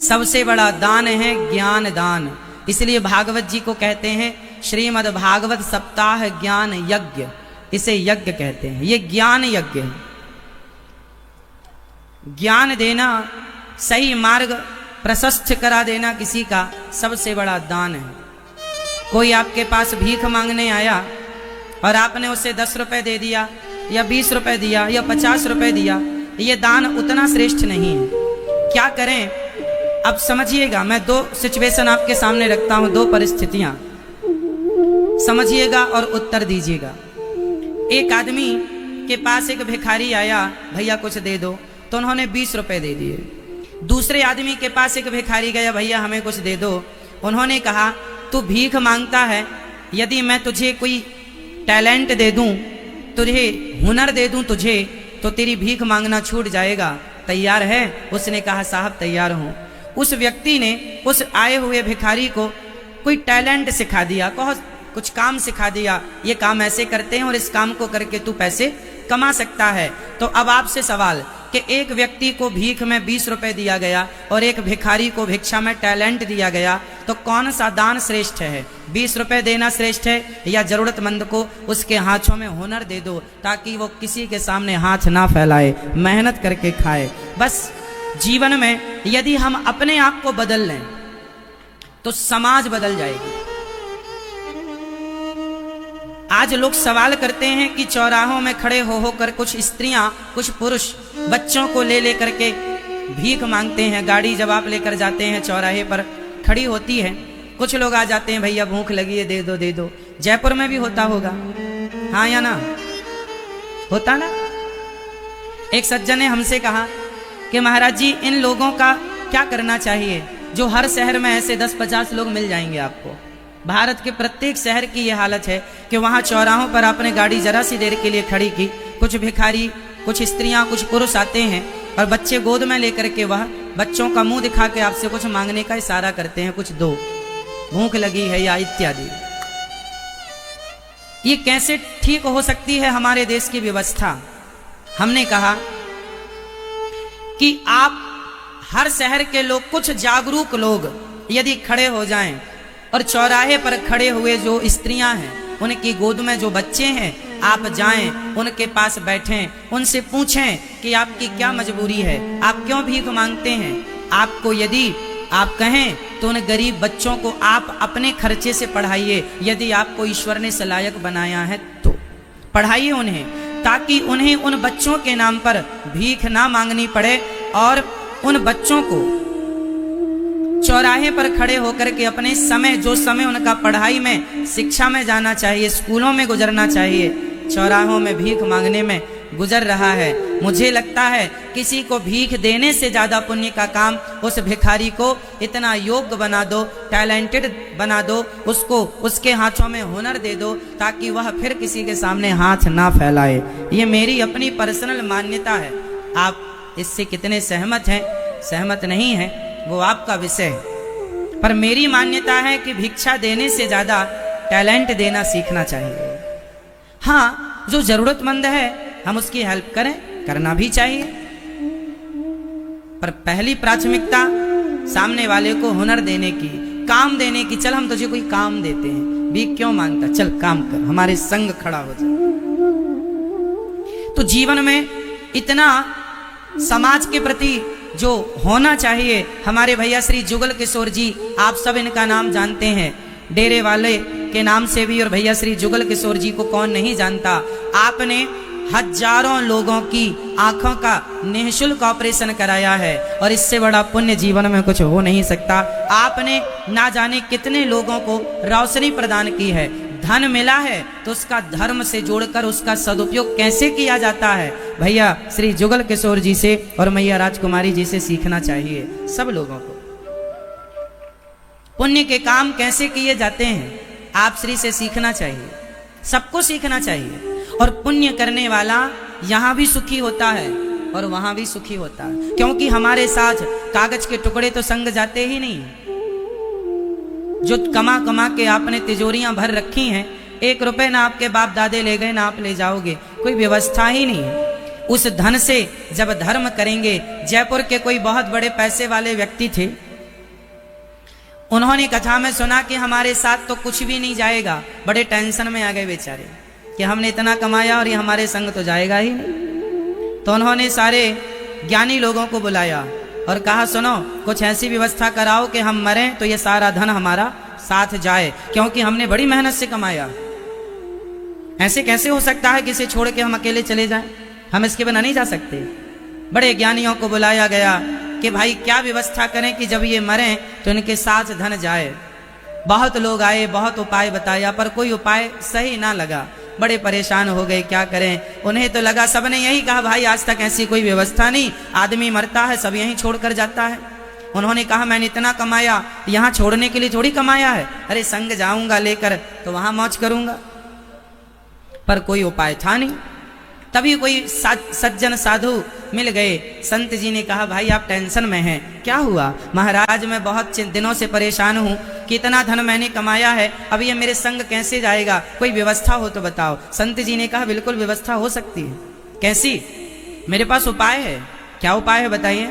सबसे बड़ा दान है ज्ञान दान। इसलिए भागवत जी को कहते हैं श्रीमद् भागवत सप्ताह ज्ञान यज्ञ, इसे यज्ञ कहते हैं। ये ज्ञान यज्ञ है। ज्ञान देना, सही मार्ग प्रशस्त करा देना किसी का सबसे बड़ा दान है। कोई आपके पास भीख मांगने आया और आपने उसे 10 रुपए दे दिया या 20 रुपए दिया या 50 रुपए दिया, ये दान उतना श्रेष्ठ नहीं है। क्या करें अब समझिएगा। मैं 2 सिचुएशन आपके सामने रखता हूं, 2 परिस्थितियां, समझिएगा और उत्तर दीजिएगा। एक आदमी के पास एक भिखारी आया, भैया कुछ दे दो, तो उन्होंने 20 रुपए दे दिए। दूसरे आदमी के पास एक भिखारी गया, भैया हमें कुछ दे दो, उन्होंने कहा तू भीख मांगता है, यदि मैं तुझे कोई टैलेंट दे दूं, तुझे हुनर दे दूं तुझे, तो तेरी भीख मांगना छूट जाएगा, तैयार है? उसने कहा साहब तैयार हूं। उस व्यक्ति ने उस आए हुए भिखारी को कोई टैलेंट सिखा दिया, कहो कुछ काम सिखा दिया, ये काम ऐसे करते हैं और इस काम को करके तू पैसे कमा सकता है। तो अब आपसे सवाल कि एक व्यक्ति को भीख में 20 रुपए दिया गया और एक भिखारी को भिक्षा में टैलेंट दिया गया, तो कौन सा दान श्रेष्ठ है? 20 रुपए देना श्रेष्ठ है या जरूरतमंद को उसके हाथों में हुनर दे दो ताकि वो किसी के सामने हाथ ना फैलाए, मेहनत करके खाए। बस जीवन में यदि हम अपने आप को बदल लें तो समाज बदल जाएगी। आज लोग सवाल करते हैं कि चौराहों में खड़े हो होकर कुछ स्त्रियां, कुछ पुरुष बच्चों को ले लेकर के भीख मांगते हैं। गाड़ी जब आप लेकर जाते हैं चौराहे पर खड़ी होती है, कुछ लोग आ जाते हैं, भैया भूख लगी है, दे दो दे दो। जयपुर में भी होता होगा, हाँ या ना? होता ना? एक सज्जन ने हमसे कहा कि महाराज जी इन लोगों का क्या करना चाहिए जो हर शहर में ऐसे 10-50 लोग मिल जाएंगे आपको। भारत के प्रत्येक शहर की यह हालत है कि वहां चौराहों पर आपने गाड़ी जरा सी देर के लिए खड़ी की, कुछ भिखारी, कुछ स्त्रियां, कुछ पुरुष आते हैं और बच्चे गोद में लेकर के वह बच्चों का मुंह दिखा के आपसे कुछ मांगने का इशारा करते हैं, कुछ दो, भूख लगी है या इत्यादि। ये कैसे ठीक हो सकती है हमारे देश की व्यवस्था? हमने कहा कि आप हर शहर के लोग, कुछ जागरूक लोग यदि खड़े हो जाएं और चौराहे पर खड़े हुए जो स्त्रियां हैं उनकी गोद में जो बच्चे हैं, आप जाएं, उनके पास बैठें, उनसे पूछें कि आपकी क्या मजबूरी है, आप क्यों भीख मांगते हैं। आपको यदि आप कहें तो उन गरीब बच्चों को आप अपने खर्चे से पढ़ाइए, यदि आपको ईश्वर ने सलायक बनाया है तो पढ़ाइए उन्हें, ताकि उन्हें उन बच्चों के नाम पर भीख ना मांगनी पड़े और उन बच्चों को चौराहे पर खड़े होकर के अपने समय, जो समय उनका पढ़ाई में, शिक्षा में जाना चाहिए, स्कूलों में गुजरना चाहिए, चौराहों में भीख मांगने में गुजर रहा है। मुझे लगता है किसी को भीख देने से ज्यादा पुण्य का काम उस भिखारी को इतना योग्य बना दो, टैलेंटेड बना दो, उसको उसके हाथों में हुनर दे दो ताकि वह फिर किसी के सामने हाथ ना फैलाए। ये मेरी अपनी पर्सनल मान्यता है। आप इससे कितने सहमत हैं, सहमत नहीं हैं, वो आपका विषय है। पर मेरी मान्यता है कि भिक्षा देने से ज्यादा टैलेंट देना सीखना चाहिए। हाँ, जो जरूरतमंद है हम उसकी हेल्प करें, करना भी चाहिए, पर पहली प्राथमिकता सामने वाले को हुनर देने की, काम देने की। चल हम तुझे कोई काम देते हैं, भीख क्यों मांगता, चल काम कर, हमारे संग खड़ा हो जा। तो जीवन में इतना समाज के प्रति जो होना चाहिए। हमारे भैया श्री जुगल किशोर जी, आप सब इनका नाम जानते हैं, डेरे वाले के नाम से भी, और भैया श्री जुगल किशोर जी को कौन नहीं जानता। आपने हजारों लोगों की आंखों का निःशुल्क ऑपरेशन कराया है और इससे बड़ा पुण्य जीवन में कुछ हो नहीं सकता। आपने ना जाने कितने लोगों को रोशनी प्रदान की है। धन मिला है तो उसका धर्म से जोड़कर उसका सदुपयोग कैसे किया जाता है, भैया श्री जुगल किशोर जी से और मैया राजकुमारी जी से सीखना चाहिए। सब लोगों को पुण्य के काम कैसे किए जाते हैं आप श्री से सीखना चाहिए, सबको सीखना चाहिए। और पुण्य करने वाला यहाँ भी सुखी होता है और वहां भी सुखी होता है, क्योंकि हमारे साथ कागज के टुकड़े तो संग जाते ही नहीं। जो कमा कमा के आपने तिजोरियां भर रखी हैं, 1 रुपए ना आपके बाप दादे ले गए ना आप ले जाओगे, कोई व्यवस्था ही नहीं है। उस धन से जब धर्म करेंगे, जयपुर के कोई बहुत बड़े पैसे वाले व्यक्ति थे, उन्होंने कथा में सुना कि हमारे साथ तो कुछ भी नहीं जाएगा। बड़े टेंशन में आ गए बेचारे कि हमने इतना कमाया और ये हमारे संग तो जाएगा ही नहीं। तो उन्होंने सारे ज्ञानी लोगों को बुलाया और कहा, सुनो, कुछ ऐसी व्यवस्था कराओ कि हम मरें तो ये सारा धन हमारा साथ जाए, क्योंकि हमने बड़ी मेहनत से कमाया। ऐसे कैसे हो सकता है कि इसे छोड़ के हम अकेले चले जाएं? हम इसके बिना नहीं जा सकते। बड़े ज्ञानियों को बुलाया गया कि भाई क्या व्यवस्था करें कि जब ये मरें तो इनके साथ धन जाए। बहुत लोग आए, बहुत उपाय बताया, पर कोई उपाय सही ना लगा। बड़े परेशान हो गए, क्या करें। उन्हें तो लगा, सबने यही कहा, भाई आज तक ऐसी कोई व्यवस्था नहीं, आदमी मरता है सब यहीं छोड़कर जाता है। उन्होंने कहा, मैंने इतना कमाया, यहाँ छोड़ने के लिए थोड़ी कमाया है, अरे संग जाऊंगा लेकर तो वहां मौज करूंगा। पर कोई उपाय था नहीं। तभी कोई सज्जन साधु मिल गए। संत जी ने कहा, भाई आप टेंशन में हैं, क्या हुआ? महाराज मैं बहुत दिनों से परेशान हूँ कि इतना धन मैंने कमाया है, अब ये मेरे संग कैसे जाएगा, कोई व्यवस्था हो तो बताओ। संत जी ने कहा, बिल्कुल व्यवस्था हो सकती है। कैसी? मेरे पास उपाय है। क्या उपाय है बताइए?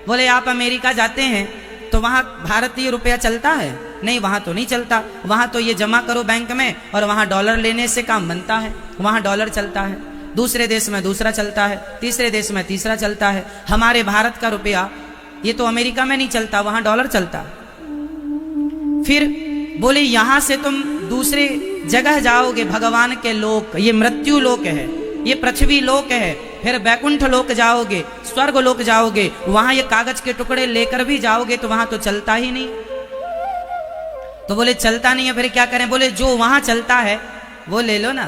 बोले, आप अमेरिका जाते हैं तो वहाँ भारतीय रुपया चलता है? नहीं, वहाँ तो नहीं चलता। वहाँ तो ये जमा करो बैंक में और वहाँ डॉलर लेने से काम बनता है, वहाँ डॉलर चलता है। दूसरे देश में दूसरा चलता है, तीसरे देश में तीसरा चलता है। हमारे भारत का रुपया ये तो अमेरिका में नहीं चलता, वहाँ डॉलर चलता। फिर बोले, यहाँ से तुम दूसरे जगह जाओगे, भगवान के लोक, ये मृत्यु लोक है, ये पृथ्वी लोक है, फिर बैकुंठ लोक जाओगे, स्वर्ग लोक जाओगे, वहां ये कागज के टुकड़े लेकर भी जाओगे तो वहां तो चलता ही नहीं। तो बोले, चलता नहीं है, फिर क्या करें? बोले, जो वहां चलता है वो ले लो ना।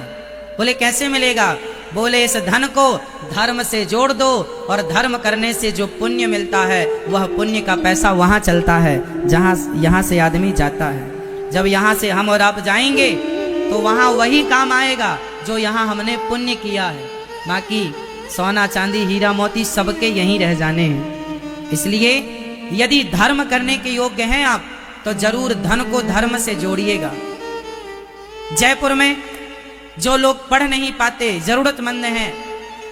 बोले, कैसे मिलेगा? बोले, इस धन को धर्म से जोड़ दो और धर्म करने से जो पुण्य मिलता है वह पुण्य का पैसा वहां चलता है जहां यहां से आदमी जाता है। जब यहां से हम और आप जाएंगे तो वहां वही काम आएगा जो यहां हमने पुण्य किया है। बाकी सोना चांदी हीरा मोती सबके यहीं रह जाने हैं। इसलिए यदि धर्म करने के योग्य हैं आप तो जरूर धन को धर्म से जोड़िएगा। जयपुर में जो लोग पढ़ नहीं पाते, जरूरतमंद हैं,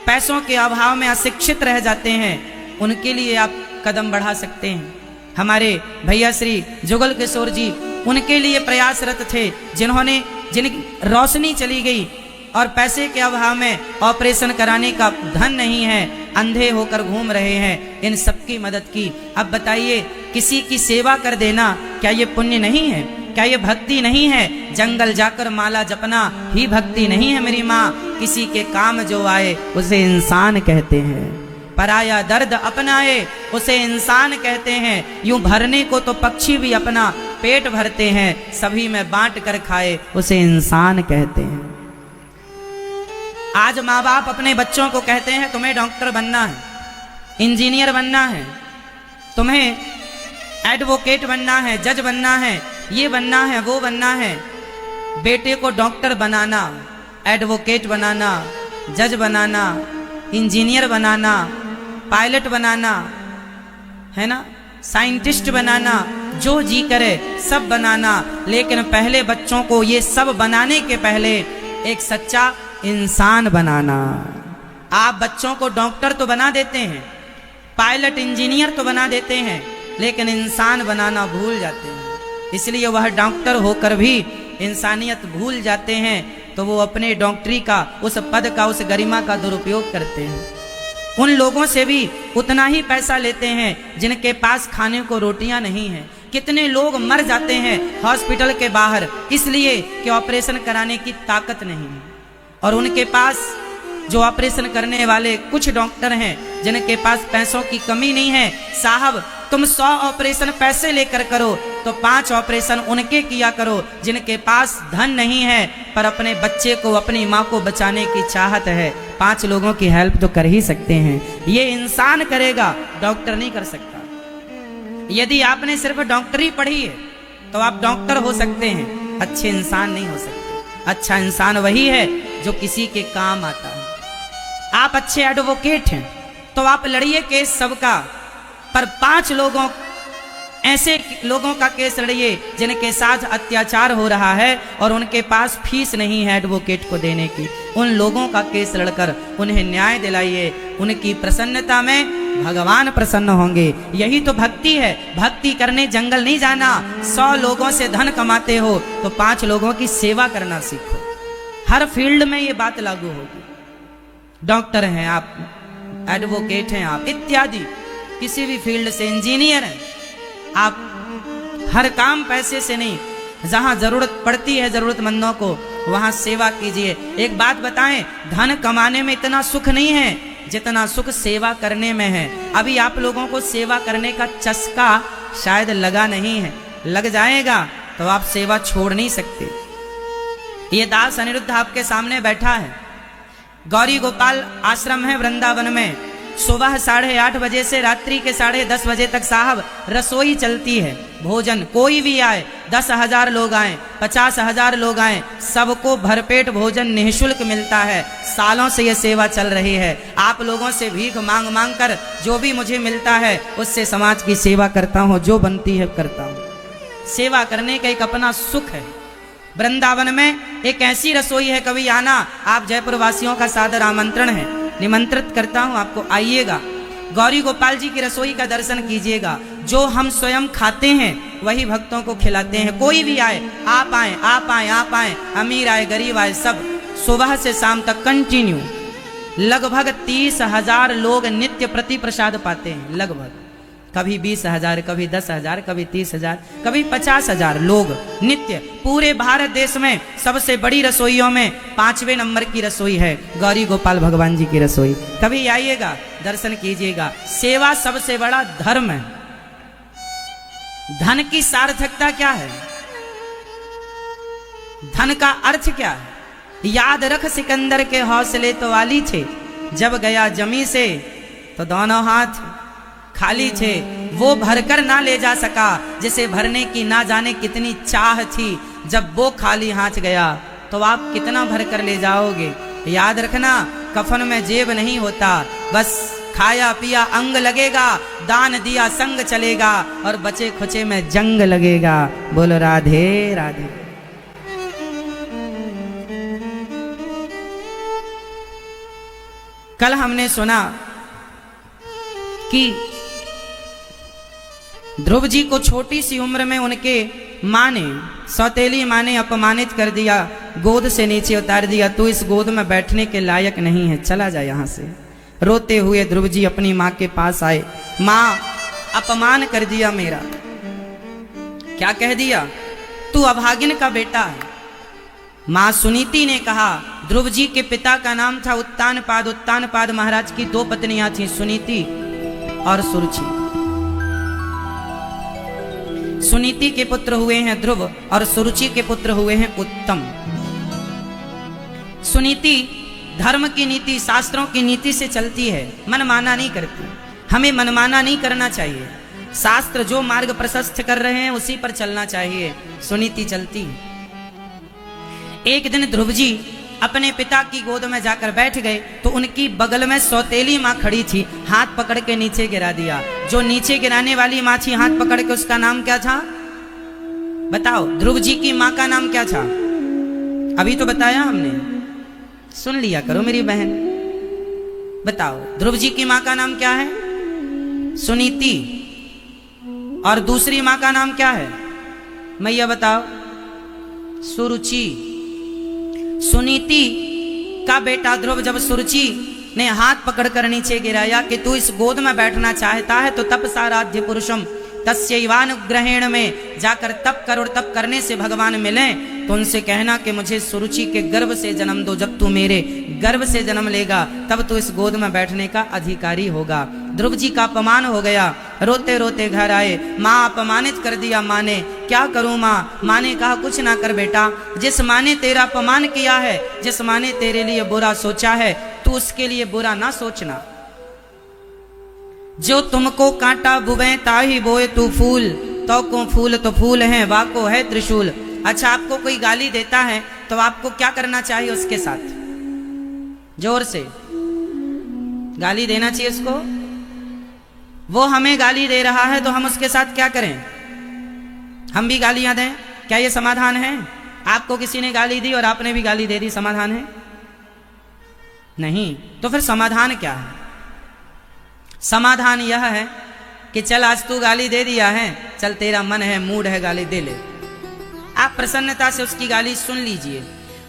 पैसों के अभाव में अशिक्षित रह जाते हैं, उनके लिए आप कदम बढ़ा सकते हैं। हमारे भैया श्री जुगल किशोर जी उनके लिए प्रयासरत थे, जिनकी रोशनी चली गई और पैसे के अभाव में ऑपरेशन कराने का धन नहीं है, अंधे होकर घूम रहे हैं, इन सबकी मदद की। अब बताइए, किसी की सेवा कर देना क्या ये पुण्य नहीं है? क्या ये भक्ति नहीं है? जंगल जाकर माला जपना ही भक्ति नहीं है मेरी माँ? किसी के काम जो आए उसे इंसान कहते हैं, पराया दर्द अपनाए उसे इंसान कहते हैं। यूं भरने को तो पक्षी भी अपना पेट भरते हैं, सभी में बांट कर खाए उसे इंसान कहते हैं। आज माँ बाप अपने बच्चों को कहते हैं, तुम्हें डॉक्टर बनना है, इंजीनियर बनना है, तुम्हें एडवोकेट बनना है, जज बनना है, ये बनना है, वो बनना है। बेटे को डॉक्टर बनाना, एडवोकेट बनाना, जज बनाना, इंजीनियर बनाना, पायलट बनाना, है ना, साइंटिस्ट बनाना, जो जी करे सब बनाना, लेकिन पहले बच्चों को ये सब बनाने के पहले एक सच्चा इंसान बनाना। आप बच्चों को डॉक्टर तो बना देते हैं, पायलट इंजीनियर तो बना देते हैं, लेकिन इंसान बनाना भूल जाते हैं। इसलिए वह डॉक्टर होकर भी इंसानियत भूल जाते हैं, तो वो अपने डॉक्टरी का, उस पद का, उस गरिमा का दुरुपयोग करते हैं। उन लोगों से भी उतना ही पैसा लेते हैं जिनके पास खाने को रोटियां नहीं हैं। कितने लोग मर जाते हैं हॉस्पिटल के बाहर इसलिए कि ऑपरेशन कराने की ताकत नहीं है, और उनके पास जो ऑपरेशन करने वाले कुछ डॉक्टर हैं जिनके पास पैसों की कमी नहीं है। साहब, तुम 100 ऑपरेशन पैसे लेकर करो तो 5 ऑपरेशन उनके किया करो जिनके पास धन नहीं है पर अपने बच्चे को, अपनी माँ को बचाने की चाहत है। 5 लोगों की हेल्प तो कर ही सकते हैं। ये इंसान करेगा, डॉक्टर नहीं कर सकता। यदि आपने सिर्फ डॉक्टरी पढ़ी है तो आप डॉक्टर हो सकते हैं, अच्छे इंसान नहीं हो सकते। अच्छा इंसान वही है जो किसी के काम आता है। आप अच्छे एडवोकेट हैं तो आप लड़िए केस सबका, पर 5 लोगों, ऐसे लोगों का केस लड़िए जिनके साथ अत्याचार हो रहा है और उनके पास फीस नहीं है एडवोकेट को देने की। उन लोगों का केस लड़कर उन्हें न्याय दिलाइए। उनकी प्रसन्नता में भगवान प्रसन्न होंगे। यही तो भक्ति है। भक्ति करने जंगल नहीं जाना। 100 लोगों से धन कमाते हो तो 5 लोगों की सेवा करना सीखो। हर फील्ड में ये बात लागू होगी। डॉक्टर हैं आप, एडवोकेट हैं आप, इत्यादि किसी भी फील्ड से, इंजीनियर हैं आप, हर काम पैसे से नहीं, जहां जरूरत पड़ती है जरूरतमंदों को वहां सेवा कीजिए। एक बात बताएं, धन कमाने में इतना सुख नहीं है जितना सुख सेवा करने में है। अभी आप लोगों को सेवा करने का चस्का शायद लगा नहीं है, लग जाएगा तो आप सेवा छोड़ नहीं सकते। ये दास अनिरुद्ध आपके सामने बैठा है। गौरी गोपाल आश्रम है वृंदावन में। सुबह 8:30 बजे से रात्रि के 10:30 बजे तक साहब रसोई चलती है। भोजन कोई भी आए, 10,000 लोग आए, 50,000 लोग आए, सबको भरपेट भोजन निःशुल्क मिलता है। सालों से ये सेवा चल रही है। आप लोगों से भीख मांग मांग कर जो भी मुझे मिलता है उससे समाज की सेवा करता हूँ, जो बनती है करता हूँ। सेवा करने का एक अपना सुख है। वृंदावन में एक ऐसी रसोई है, कभी आना, आप जयपुर वासियों का सादर आमंत्रण है, निमंत्रित करता हूं आपको, आइएगा। गौरी गोपाल जी की रसोई का दर्शन कीजिएगा। जो हम स्वयं खाते हैं वही भक्तों को खिलाते हैं। कोई भी आए, आप आए, आप आए, आप आए, अमीर आए, गरीब आए, सब सुबह से शाम तक कंटिन्यू। लगभग 30,000 लोग नित्य प्रति प्रसाद पाते हैं। लगभग कभी 20,000, कभी 10,000, कभी 30,000, कभी 50,000 लोग नित्य। पूरे भारत देश में सबसे बड़ी रसोइयों में 5वें नंबर की रसोई है गौरी गोपाल भगवान जी की रसोई। कभी आइएगा, दर्शन कीजिएगा। सेवा सबसे बड़ा धर्म है। धन की सार्थकता क्या है? धन का अर्थ क्या है? याद रख सिकंदर के हौसले तो वाली थे, जब गया जमी से तो दोनों हाथ खाली थे। वो भरकर ना ले जा सका जिसे भरने की ना जाने कितनी चाह थी। जब वो खाली हाथ गया तो आप कितना भरकर ले जाओगे? याद रखना, कफन में जेब नहीं होता, बस खाया पिया अंग लगेगा, दान दिया संग चलेगा, और बचे खुचे में जंग लगेगा। बोलो राधे राधे। कल हमने सुना कि ध्रुव जी को छोटी सी उम्र में उनके माँ ने, सौतेली माँ ने अपमानित कर दिया, गोद से नीचे उतार दिया। तू इस गोद में बैठने के लायक नहीं है, चला जा यहाँ से। रोते हुए ध्रुव जी अपनी माँ के पास आए। माँ, अपमान कर दिया मेरा। क्या कह दिया? तू अभागिन का बेटा है। माँ सुनीति ने कहा, ध्रुव जी के पिता का नाम था उत्तानपाद। उत्तानपाद महाराज की 2 पत्नियां थीं, सुनीति और सुरुचि। सुनीति के पुत्र हुए हैं ध्रुव और सुरुचि के पुत्र हुए हैं उत्तम। सुनीति धर्म की नीति, शास्त्रों की नीति से चलती है, मनमाना नहीं करती। हमें मनमाना नहीं करना चाहिए। शास्त्र जो मार्ग प्रशस्त कर रहे हैं उसी पर चलना चाहिए। सुनीति चलती है। एक दिन ध्रुव जी अपने पिता की गोद में जाकर बैठ गए तो उनकी बगल में सौतेली माँ खड़ी थी। हाथ पकड़ के नीचे गिरा दिया। जो नीचे गिराने वाली माँ थी हाथ पकड़ के, उसका नाम क्या था? बताओ। ध्रुव जी की माँ का नाम क्या था? अभी तो बताया हमने, सुन लिया करो मेरी बहन। बताओ, ध्रुव जी की माँ का नाम क्या है? सुनीति। और दूसरी माँ का नाम क्या है? मैया बताओ। सुरुचि। सुनीति का बेटा ध्रुव जब सुरुचि ने हाथ पकड़कर नीचे गिराया कि तू इस गोद में बैठना चाहता है तो तपसाराध्य पुरुषम तस्यैवानुग्रहेण में जाकर तप कर, और तप करने से भगवान मिले तो उनसे कहना कि मुझे सुरुचि के गर्भ से जन्म दो। जब तू मेरे गर्भ से जन्म लेगा तब तू इस गोद में बैठने का अधिकारी होगा। ध्रुव जी का अपमान हो गया। रोते रोते घर आए। माँ अपमानित कर दिया माँ ने। क्या करूं माँ? माँ ने कहा, कुछ ना कर बेटा। जिस माँ ने तेरा अपमान किया है, जिस माँ ने तेरे लिए बुरा सोचा है, तू उसके लिए बुरा ना सोचना। जो तुमको कांटा बुबे ताही बोए तू फूल, तो को फूल तो फूल है, वाको है त्रिशूल। अच्छा, आपको कोई गाली देता है तो आपको क्या करना चाहिए? उसके साथ जोर से गाली देना चाहिए उसको। वो हमें गाली दे रहा है तो हम उसके साथ क्या करें? हम भी गालियां दें? क्या ये समाधान है? आपको किसी ने गाली दी और आपने भी गाली दे दी, समाधान है? नहीं। तो फिर समाधान क्या है? समाधान यह है कि चल आज तू गाली दे दिया है, चल तेरा मन है, मूड है, गाली दे ले। आप प्रसन्नता से उसकी गाली सुन लीजिए।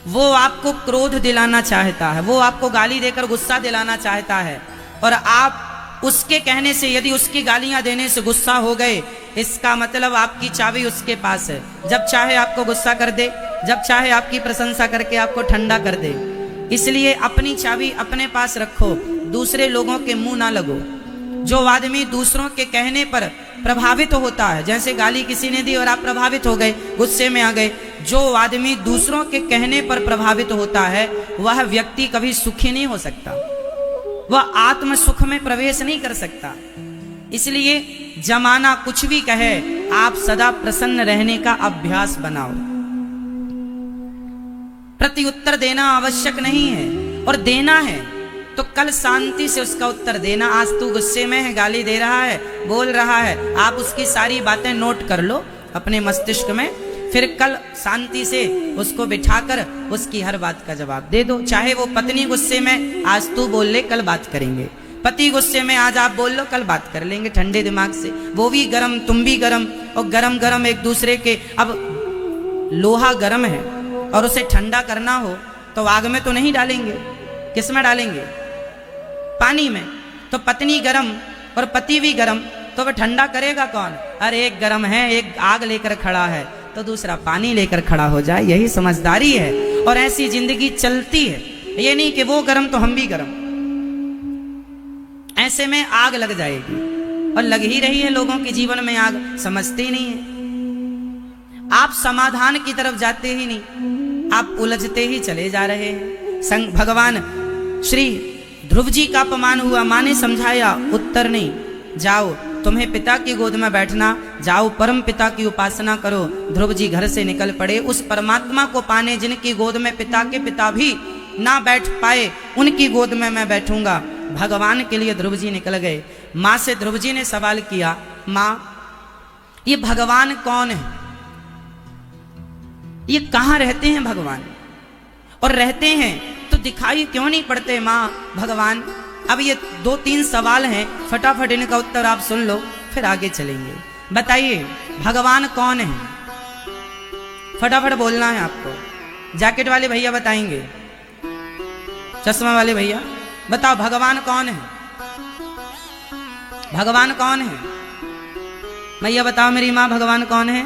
वो आपको क्रोध दिलाना चाहता है, वो आपको गाली देकर गुस्सा दिलाना चाहता है, और आप उसके कहने से, यदि उसकी गालियां देने से गुस्सा हो गए, इसका मतलब आपकी चाबी उसके पास है। जब चाहे आपको गुस्सा कर दे, जब चाहे आपकी प्रशंसा करके आपको ठंडा कर दे। इसलिए अपनी चाबी अपने पास रखो, दूसरे लोगों के मुंह ना लगो। जो आदमी दूसरों के कहने पर प्रभावित होता है, जैसे गाली किसी ने दी और आप प्रभावित हो गए, गुस्से में आ गए, जो आदमी दूसरों के कहने पर प्रभावित होता है वह व्यक्ति कभी सुखी नहीं हो सकता, वह आत्म सुख में प्रवेश नहीं कर सकता। इसलिए जमाना कुछ भी कहे, आप सदा प्रसन्न रहने का अभ्यास बनाओ। प्रत्युत्तर देना आवश्यक नहीं है, और देना है तो कल शांति से उसका उत्तर देना। आज तू गुस्से में है, गाली दे रहा है, बोल रहा है, आप उसकी सारी बातें नोट कर लो अपने मस्तिष्क में, फिर कल शांति से उसको बिठाकर उसकी हर बात का जवाब दे दो। चाहे वो पत्नी गुस्से में, आज तू बोल ले, कल बात करेंगे। पति गुस्से में, आज आप बोल लो, कल बात कर लेंगे ठंडे दिमाग से। वो भी गरम, तुम भी गरम, और गरम गरम एक दूसरे के। अब लोहा गरम है और उसे ठंडा करना हो तो आग में तो नहीं डालेंगे, किस में डालेंगे? पानी में। तो पत्नी गरम और पति भी गरम, तो वह ठंडा करेगा कौन? अरे एक गरम है, एक आग लेकर खड़ा है, तो दूसरा पानी लेकर खड़ा हो जाए। यही समझदारी है, और ऐसी जिंदगी चलती है। ये नहीं कि वो गरम तो हम भी गरम, ऐसे में आग लग जाएगी, और लग ही रही है लोगों के जीवन में आग, समझते ही नहीं है। आप समाधान की तरफ जाते ही नहीं, आप उलझते ही चले जा रहे हैं। भगवान श्री ध्रुव जी का अपमान हुआ, माँ ने समझाया, उत्तर नहीं। जाओ, तुम्हें पिता की गोद में बैठना, जाओ परम पिता की उपासना करो। ध्रुव जी घर से निकल पड़े, उस परमात्मा को पाने जिनकी गोद में पिता के पिता भी ना बैठ पाए, उनकी गोद में मैं बैठूंगा। भगवान के लिए ध्रुव जी निकल गए। माँ से ध्रुव जी ने सवाल किया, माँ ये भगवान कौन है? ये कहाँ रहते हैं भगवान? और रहते हैं तो दिखाई क्यों नहीं पड़ते माँ भगवान? अब ये 2-3 सवाल हैं, फटाफट इनका उत्तर आप सुन लो, फिर आगे चलेंगे। बताइए भगवान कौन है? फटाफट बोलना है आपको। जैकेट वाले भैया बताएंगे, चश्मा वाले भैया बताओ, भगवान कौन है? भगवान कौन है? मैया बताओ मेरी माँ, भगवान कौन है?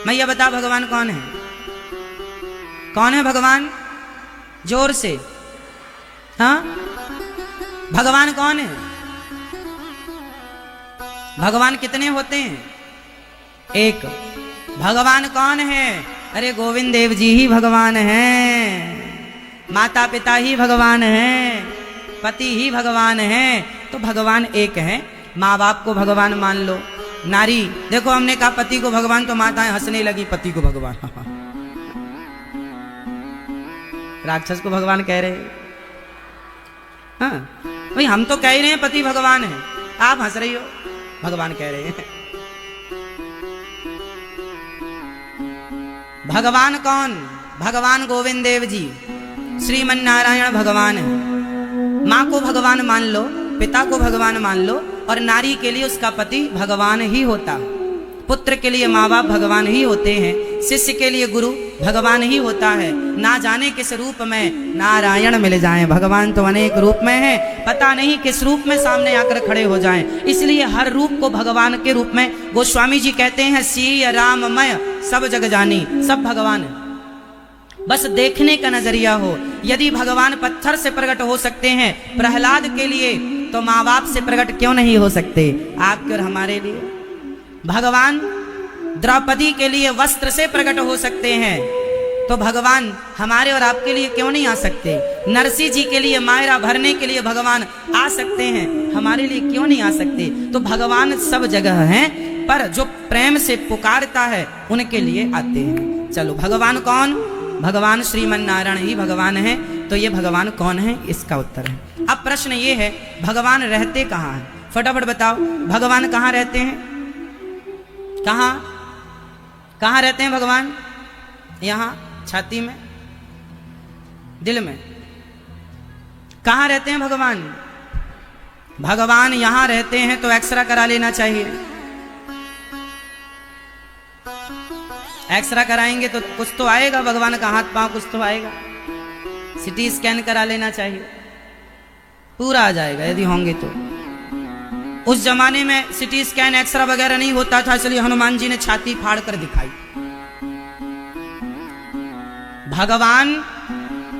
मैया बताओ भगवान कौन है? कौन है भगवान? जोर से, हाँ भगवान कौन है? भगवान कितने होते हैं? एक। भगवान कौन है? अरे गोविंद देव जी ही भगवान हैं, माता पिता ही भगवान हैं, पति ही भगवान हैं। तो भगवान एक है। माँ बाप को भगवान मान लो। नारी, देखो हमने कहा पति को भगवान, तो माताएं हंसने लगी, पति को भगवान। राक्षस को भगवान कह रहे हैं। हाँ भाई, हम तो कह रहे हैं पति भगवान है, आप हंस रही हो, भगवान कह रहे हैं। भगवान कौन? भगवान गोविंद देव जी, श्रीमन नारायण भगवान है। माँ को भगवान मान लो, पिता को भगवान मान लो, और नारी के लिए उसका पति भगवान ही होता। पुत्र के लिए माँ बाप भगवान ही होते हैं, शिष्य के लिए गुरु भगवान ही होता है। ना जाने किस रूप में नारायण मिल जाएं, भगवान तो अनेक रूप में है, पता नहीं किस रूप में सामने आकर खड़े हो जाएं। इसलिए हर रूप को भगवान के रूप में, गोस्वामी जी कहते हैं, सिय राममय सब जग जानी, सब भगवान है, बस देखने का नजरिया हो। यदि भगवान पत्थर से प्रकट हो सकते हैं प्रहलाद के लिए, तो माँ बाप से प्रकट क्यों नहीं हो सकते आपके और हमारे लिए? भगवान द्रौपदी के लिए वस्त्र से प्रकट हो सकते हैं, तो भगवान हमारे और आपके लिए क्यों नहीं आ सकते? नरसिंह जी के लिए मायरा भरने के लिए भगवान आ सकते हैं, हमारे लिए क्यों नहीं आ सकते? तो भगवान सब जगह हैं, पर जो प्रेम से पुकारता है उनके लिए आते हैं। चलो भगवान कौन? भगवान श्रीमन नारायण ही भगवान है। तो ये भगवान कौन है, इसका उत्तर है। अब प्रश्न ये है, भगवान रहते कहाँ हैं? फटाफट बताओ, भगवान कहाँ रहते हैं? कहाँ कहाँ रहते हैं भगवान? यहाँ छाती में, दिल में। कहाँ रहते हैं भगवान? भगवान यहां रहते हैं तो एक्सरा करा लेना चाहिए। एक्सरा कराएंगे तो कुछ तो आएगा, भगवान का हाथ पांव कुछ तो आएगा। सिटी स्कैन करा लेना चाहिए, पूरा आ जाएगा यदि होंगे तो। उस जमाने में सिटी स्कैन एक्सरा वगैरह नहीं होता था, इसलिए हनुमान जी ने छाती फाड़ कर दिखाई। भगवान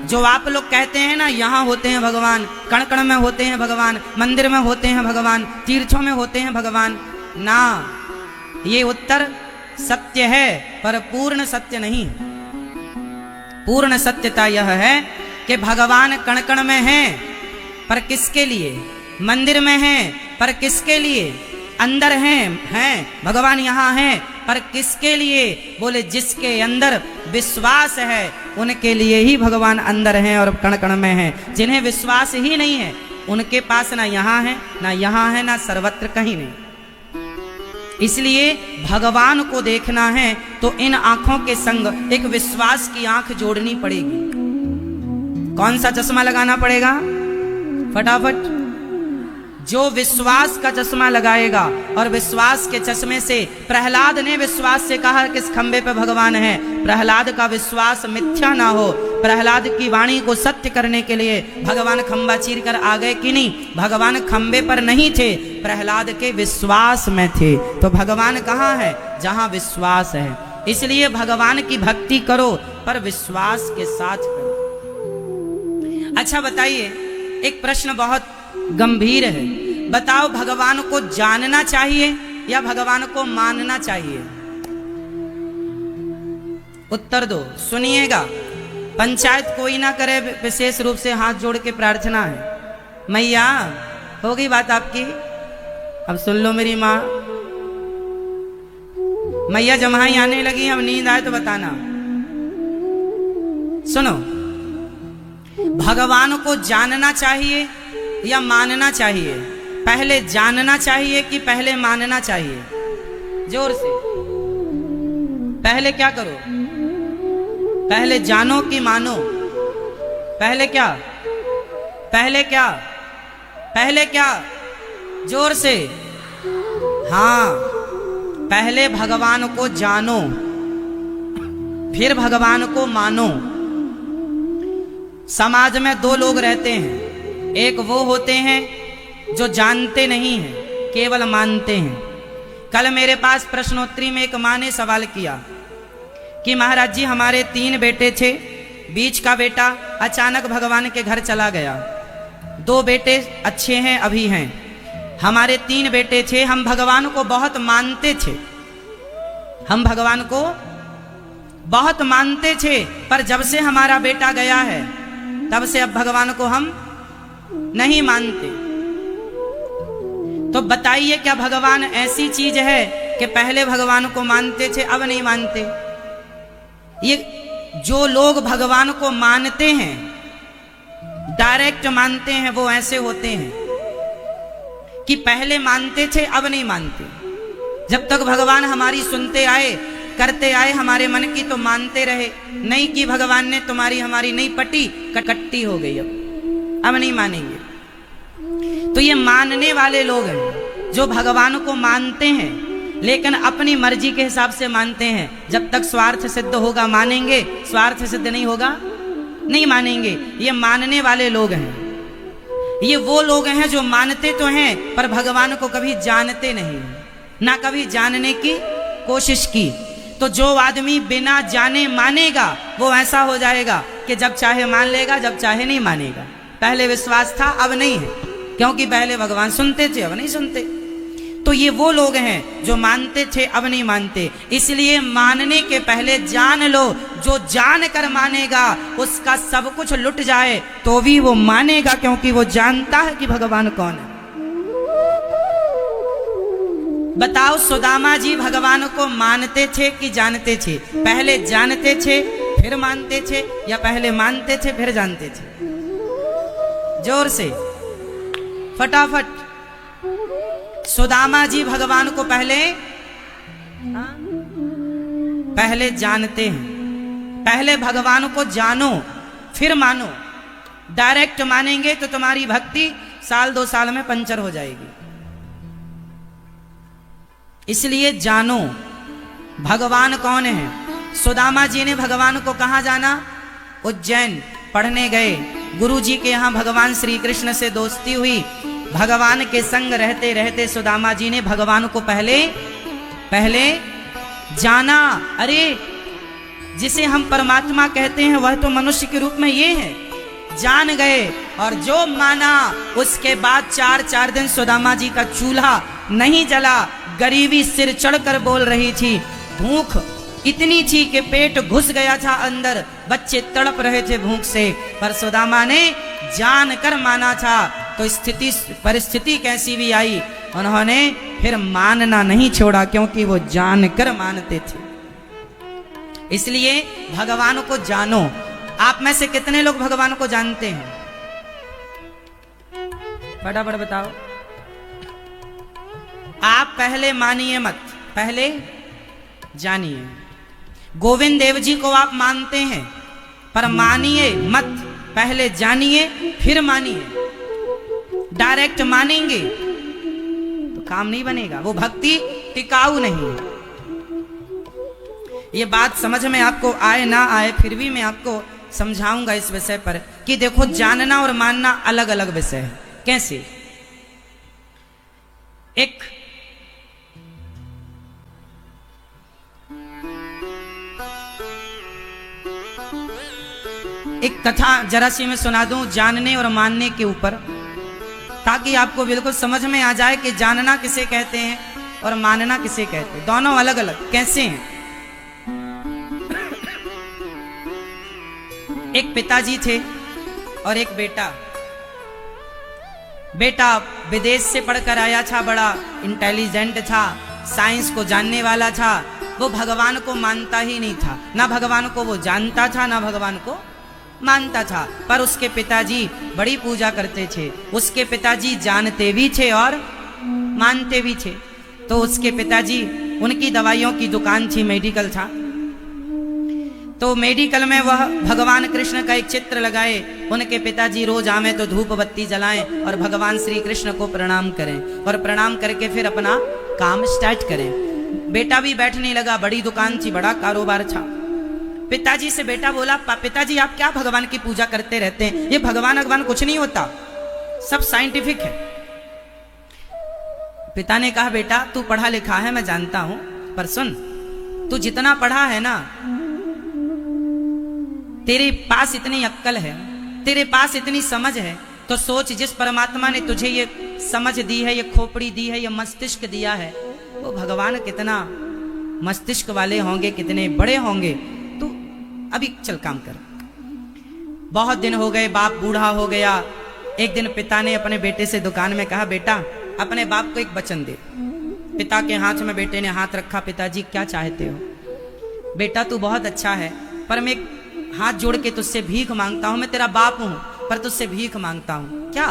जो आप लोग कहते हैं ना, यहां होते हैं भगवान, कण कण में होते हैं भगवान, मंदिर में होते हैं भगवान, तीर्थों में होते हैं भगवान, ना, ये उत्तर सत्य है पर पूर्ण सत्य नहीं। पूर्ण सत्यता यह है कि भगवान कण कण में हैं, पर किसके लिए? मंदिर में हैं, पर किसके लिए? अंदर हैं भगवान यहाँ हैं, पर किसके लिए? बोले जिसके अंदर विश्वास है उनके लिए ही भगवान अंदर हैं और कण कण में हैं। जिन्हें विश्वास ही नहीं है उनके पास ना यहाँ है ना यहाँ है ना सर्वत्र कहीं नहीं। इसलिए भगवान को देखना है तो इन आंखों के संग एक विश्वास की आंख जोड़नी पड़ेगी। कौन सा चश्मा लगाना पड़ेगा? फटाफट। जो विश्वास का चश्मा लगाएगा, और विश्वास के चश्मे से प्रहलाद ने विश्वास से कहा किस खंबे पे भगवान है। प्रहलाद का विश्वास मिथ्या ना हो, प्रहलाद की वाणी को सत्य करने के लिए भगवान खंबा चीर कर आ गए कि नहीं? भगवान खंबे पर नहीं थे, प्रहलाद के विश्वास में थे। तो भगवान कहाँ है? जहां विश्वास है। इसलिए भगवान की भक्ति करो पर विश्वास के साथ करो। अच्छा बताइए, एक प्रश्न बहुत गंभीर है। बताओ, भगवान को जानना चाहिए या भगवान को मानना चाहिए? उत्तर दो, सुनिएगा। पंचायत कोई ना करे, विशेष रूप से हाथ जोड़ के प्रार्थना है। मैया, हो गई बात आपकी, अब सुन लो मेरी माँ। मैया जमाई आने लगी, अब नींद आए तो बताना। सुनो, भगवान को जानना चाहिए या मानना चाहिए? पहले जानना चाहिए कि पहले मानना चाहिए? जोर से, पहले क्या करो? पहले जानो कि मानो? पहले क्या? पहले क्या? पहले क्या? जोर से। हाँ, पहले भगवान को जानो फिर भगवान को मानो। समाज में दो लोग रहते हैं, एक वो होते हैं जो जानते नहीं हैं, केवल मानते हैं। कल मेरे पास प्रश्नोत्तरी में एक माँ ने सवाल किया कि महाराज जी, हमारे 3 बेटे थे, बीच का बेटा अचानक भगवान के घर चला गया। 2 बेटे अच्छे हैं, अभी हैं। हमारे 3 बेटे थे, हम भगवान को बहुत मानते थे, हम भगवान को बहुत मानते थे, पर जब से हमारा बेटा गया है तब से अब भगवान को हम नहीं मानते। तो बताइए, क्या भगवान ऐसी चीज है कि पहले भगवान को मानते थे अब नहीं मानते? ये जो लोग भगवान को मानते हैं, डायरेक्ट मानते हैं, वो ऐसे होते हैं कि पहले मानते थे अब नहीं मानते। जब तक भगवान हमारी सुनते आए, करते आए हमारे मन की, तो मानते रहे। नहीं कि भगवान ने तुम्हारी हमारी नहीं पटी, कट्टी हो गई, अब नहीं मानेंगे। तो ये मानने वाले लोग हैं जो भगवान को मानते हैं, लेकिन अपनी मर्जी के हिसाब से मानते हैं। जब तक स्वार्थ सिद्ध होगा मानेंगे, स्वार्थ सिद्ध नहीं होगा नहीं मानेंगे। ये मानने वाले लोग हैं। ये वो लोग हैं जो मानते तो हैं पर भगवान को कभी जानते नहीं, ना कभी जानने की कोशिश की। तो जो आदमी बिना जाने मानेगा वो ऐसा हो जाएगा कि जब चाहे मान लेगा, जब चाहे नहीं मानेगा। पहले विश्वास था अब नहीं है, क्योंकि पहले भगवान सुनते थे अब नहीं सुनते। तो ये वो लोग हैं जो मानते थे अब नहीं मानते। इसलिए मानने के पहले जान लो। जो जान कर मानेगा उसका सब कुछ लुट जाए तो भी वो मानेगा, क्योंकि वो जानता है कि भगवान कौन है। बताओ, सुदामा जी भगवान को मानते थे कि जानते थे? पहले जानते थे फिर मानते थे, या पहले मानते थे फिर जानते थे? जोर से, फटाफट। सुदामा जी भगवान को पहले जानते हैं। पहले भगवान को जानो फिर मानो। डायरेक्ट मानेंगे तो तुम्हारी भक्ति साल 2 साल में पंचर हो जाएगी। इसलिए जानो भगवान कौन है। सुदामा जी ने भगवान को कहाँ जाना? उज्जैन पढ़ने गए। गुरु जी के यहाँ भगवान श्री कृष्ण से दोस्ती हुई। भगवान के संग रहते रहते सुदामा जी ने भगवान को पहले जाना। अरे जिसे हम परमात्मा कहते हैं वह तो मनुष्य के रूप में ये है। जान गए और जो माना, उसके बाद 4 दिन सुदामा जी का चूल्हा नहीं जला। गरीबी सिर चढ़कर बोल रही थी। भूख इतनी थी कि पेट घुस गया था अंदर। बच्चे तड़प रहे थे भूख से, पर सुदामा ने जानकर माना था। तो परिस्थिति कैसी भी आई, उन्होंने फिर मानना नहीं छोड़ा, क्योंकि वो जानकर मानते थे। इसलिए भगवान को जानो। आप में से कितने लोग भगवान को जानते हैं? फटाफट बताओ। आप पहले मानिए मत, पहले जानिए। गोविंद देव जी को आप मानते हैं, पर मानिए मत, पहले जानिए फिर मानिए। डायरेक्ट मानेंगे तो काम नहीं बनेगा, वो भक्ति टिकाऊ नहीं है। ये बात समझ में आपको आए ना आए, फिर भी मैं आपको समझाऊंगा इस विषय पर कि देखो, जानना और मानना अलग अलग विषय है। कैसे? एक कथा जरा सी मैं सुना दूं जानने और मानने के ऊपर, ताकि आपको बिल्कुल समझ में आ जाए कि जानना किसे कहते हैं और मानना किसे कहते हैं। दोनों अलग अलग कैसे हैं। एक पिताजी थे और एक बेटा। बेटा विदेश से पढ़कर आया था, बड़ा इंटेलिजेंट था, साइंस को जानने वाला था। वो भगवान को मानता ही नहीं था, ना भगवान को वो जानता था ना भगवान को मानता था। पर उसके पिताजी बड़ी पूजा करते थे। उसके पिताजी जानते भी थे और मानते भी थे। तो उसके पिताजी, उनकी दवाइयों की दुकान थी, मेडिकल था। तो मेडिकल में वह भगवान कृष्ण का एक चित्र लगाए। उनके पिताजी रोज आवे तो धूप बत्ती जलाएं और भगवान श्री कृष्ण को प्रणाम करें, और प्रणाम करके फिर अपना काम स्टार्ट करें। बेटा भी बैठने लगा, बड़ी दुकान थी, बड़ा कारोबार था। पिताजी से बेटा बोला, पिताजी आप क्या भगवान की पूजा करते रहते हैं? ये भगवान कुछ नहीं होता, सब साइंटिफिक है। पिता ने कहा, बेटा तू पढ़ा लिखा है, मैं जानता हूं, पर सुन, तू जितना पढ़ा है ना, तेरे पास इतनी अक्कल है, तेरे पास इतनी समझ है, तो सोच जिस परमात्मा ने तुझे ये समझ दी है, ये खोपड़ी दी है, ये मस्तिष्क दिया है, वो भगवान कितना मस्तिष्क वाले होंगे, कितने बड़े होंगे। तू अभी चल काम कर। बहुत दिन हो गए, बाप बूढ़ा हो गया। एक दिन पिता ने अपने बेटे से दुकान में कहा, बेटा अपने बाप को एक वचन दे। पिता के हाथ में बेटे ने हाथ रखा। पिताजी क्या चाहते हो? बेटा तू बहुत अच्छा है, पर मैं हाथ जोड़ के तुझसे भीख मांगता हूं। मैं तेरा बाप हूं, पर तुझसे भीख मांगता हूं। क्या?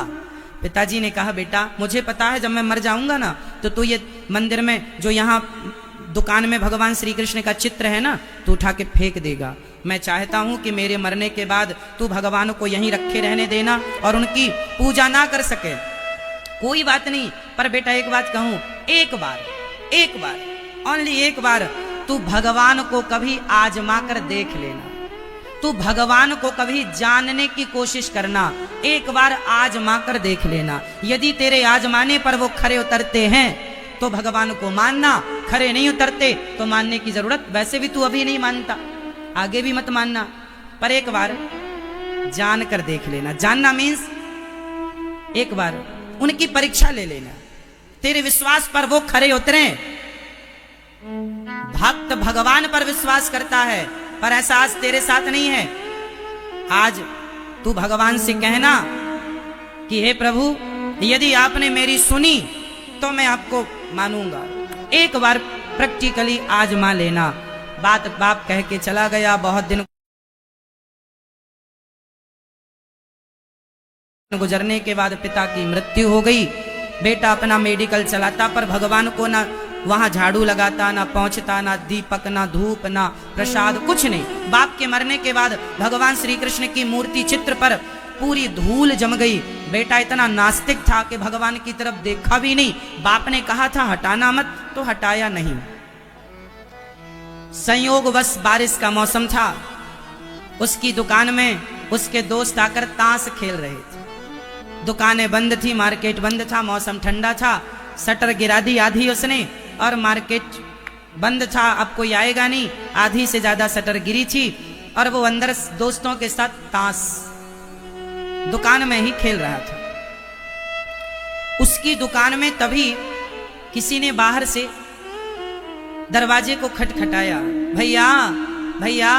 पिताजी ने कहा, बेटा मुझे पता है जब मैं मर जाऊंगा ना, तो तू ये मंदिर में जो यहाँ दुकान में भगवान श्री कृष्ण का चित्र है ना, तू उठा के फेंक देगा। मैं चाहता हूं कि मेरे मरने के बाद तू भगवान को यहीं रखे रहने देना और उनकी पूजा ना कर सके। कोई बात नहीं, पर बेटा एक बात कहूं, एक बार ओनली एक बार तू भगवान को कभी आजमा कर देख लेना। तू भगवान को कभी जानने की कोशिश करना, एक बार आजमा कर देख लेना। यदि तेरे आजमाने पर वो खरे उतरते हैं तो भगवान को मानना, खरे नहीं उतरते तो मानने की जरूरत, वैसे भी तू अभी नहीं मानता, आगे भी मत मानना, पर एक बार जान कर देख लेना। जानना मीन्स एक बार उनकी परीक्षा ले लेना, तेरे विश्वास पर वो खरे उतरे। भक्त भगवान पर विश्वास करता है, पर ऐसा आज तेरे साथ नहीं है। आज तू भगवान से कहना कि हे प्रभु, यदि आपने मेरी सुनी तो मैं आपको मानूंगा। एक बार प्रैक्टिकली आजमा लेना। बात बाप कह के चला गया। बहुत दिन गुजरने के बाद पिता की मृत्यु हो गई। बेटा अपना मेडिकल चलाता, पर भगवान को ना वहां झाड़ू लगाता, ना पहुंचता, ना दीपक, ना धूप, ना प्रसाद, कुछ नहीं। बाप के मरने के बाद भगवान श्री कृष्ण की मूर्ति चित्र पर पूरी धूल जम गई। बेटा इतना नास्तिक था कि भगवान की तरफ देखा भी नहीं। बाप ने कहा था हटाना मत, तो हटाया नहीं। संयोगवश बारिश का मौसम था। उसकी दुकान में उसके दोस्त आकर ताश खेल रहे थे। दुकानें बंद थी, मार्केट बंद था, मौसम ठंडा था। शटर गिरा दी आधी उसने और मार्केट बंद था, अब कोई आएगा नहीं। आधी से ज्यादा शटर गिरी थी और वो अंदर दोस्तों के साथ ताश दुकान में ही खेल रहा था। उसकी दुकान में तभी किसी ने बाहर से दरवाजे को खटखटाया। भैया भैया।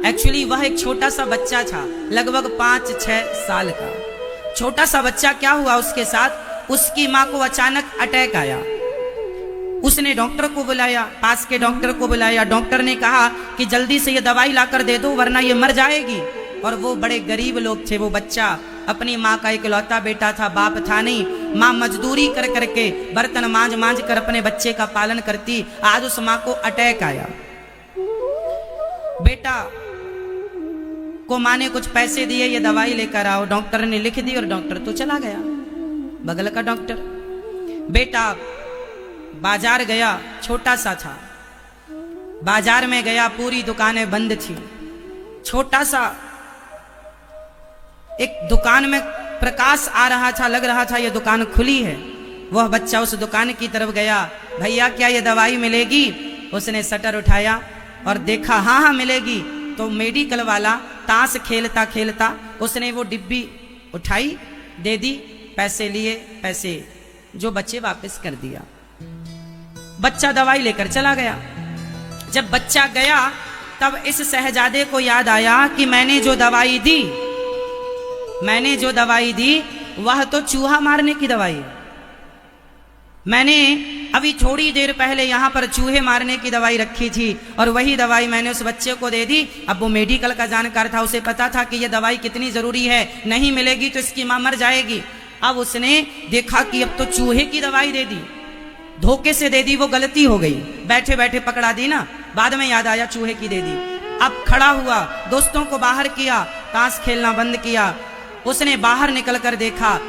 एक्चुअली वह एक छोटा सा बच्चा था, लगभग 5-6 साल का। छोटा सा बच्चा, क्या हुआ उसके साथ, उसकी मां को अचानक अटैक आया। उसने डॉक्टर को बुलाया, पास के डॉक्टर को बुलाया। डॉक्टर ने कहा कि जल्दी से ये दवाई लाकर दे दो वरना ये मर जाएगी। और वो बड़े गरीब लोग थे। वो बच्चा अपनी माँ का इकलौता बेटा था, बाप था नहीं। माँ मजदूरी कर करके बर्तन मांज मांज कर अपने बच्चे का पालन करती। आज उस माँ को अटैक आया। बेटा को माँ ने कुछ पैसे दिए, ये दवाई लेकर आओ। डॉक्टर ने लिख दी और डॉक्टर तो चला गया, बगल का डॉक्टर। बेटा बाजार गया, छोटा सा था। बाजार में गया, पूरी दुकानें बंद थी। छोटा सा एक दुकान में प्रकाश आ रहा था, लग रहा था ये दुकान खुली है। वह बच्चा उस दुकान की तरफ गया। भैया क्या ये दवाई मिलेगी? उसने शटर उठाया और देखा, हाँ हाँ मिलेगी। तो मेडिकल वाला ताश खेलता खेलता उसने वो डिब्बी उठाई, दे दी, पैसे लिए, पैसे जो बच्चे वापस कर दिया। बच्चा दवाई लेकर चला गया। जब बच्चा गया तब इस शहजादे को याद आया कि मैंने जो दवाई दी वह तो चूहा मारने की दवाई है। मैंने अभी थोड़ी देर पहले यहां पर चूहे मारने की दवाई रखी थी और वही दवाई मैंने उस बच्चे को दे दी। अब वो मेडिकल का जानकार था, उसे पता था कि ये दवाई कितनी जरूरी है, नहीं मिलेगी तो इसकी मां मर जाएगी। अब उसने देखा कि अब तो चूहे की दवाई दे दी, धोखे से दे दी, वो गलती हो गई। बैठे बैठे पकड़ा दी ना, बाद में याद आया चूहे की दे दी। अब खड़ा हुआ, दोस्तों को बाहर किया, ताश खेलना बंद किया। उसने बाहर निकलकर देखा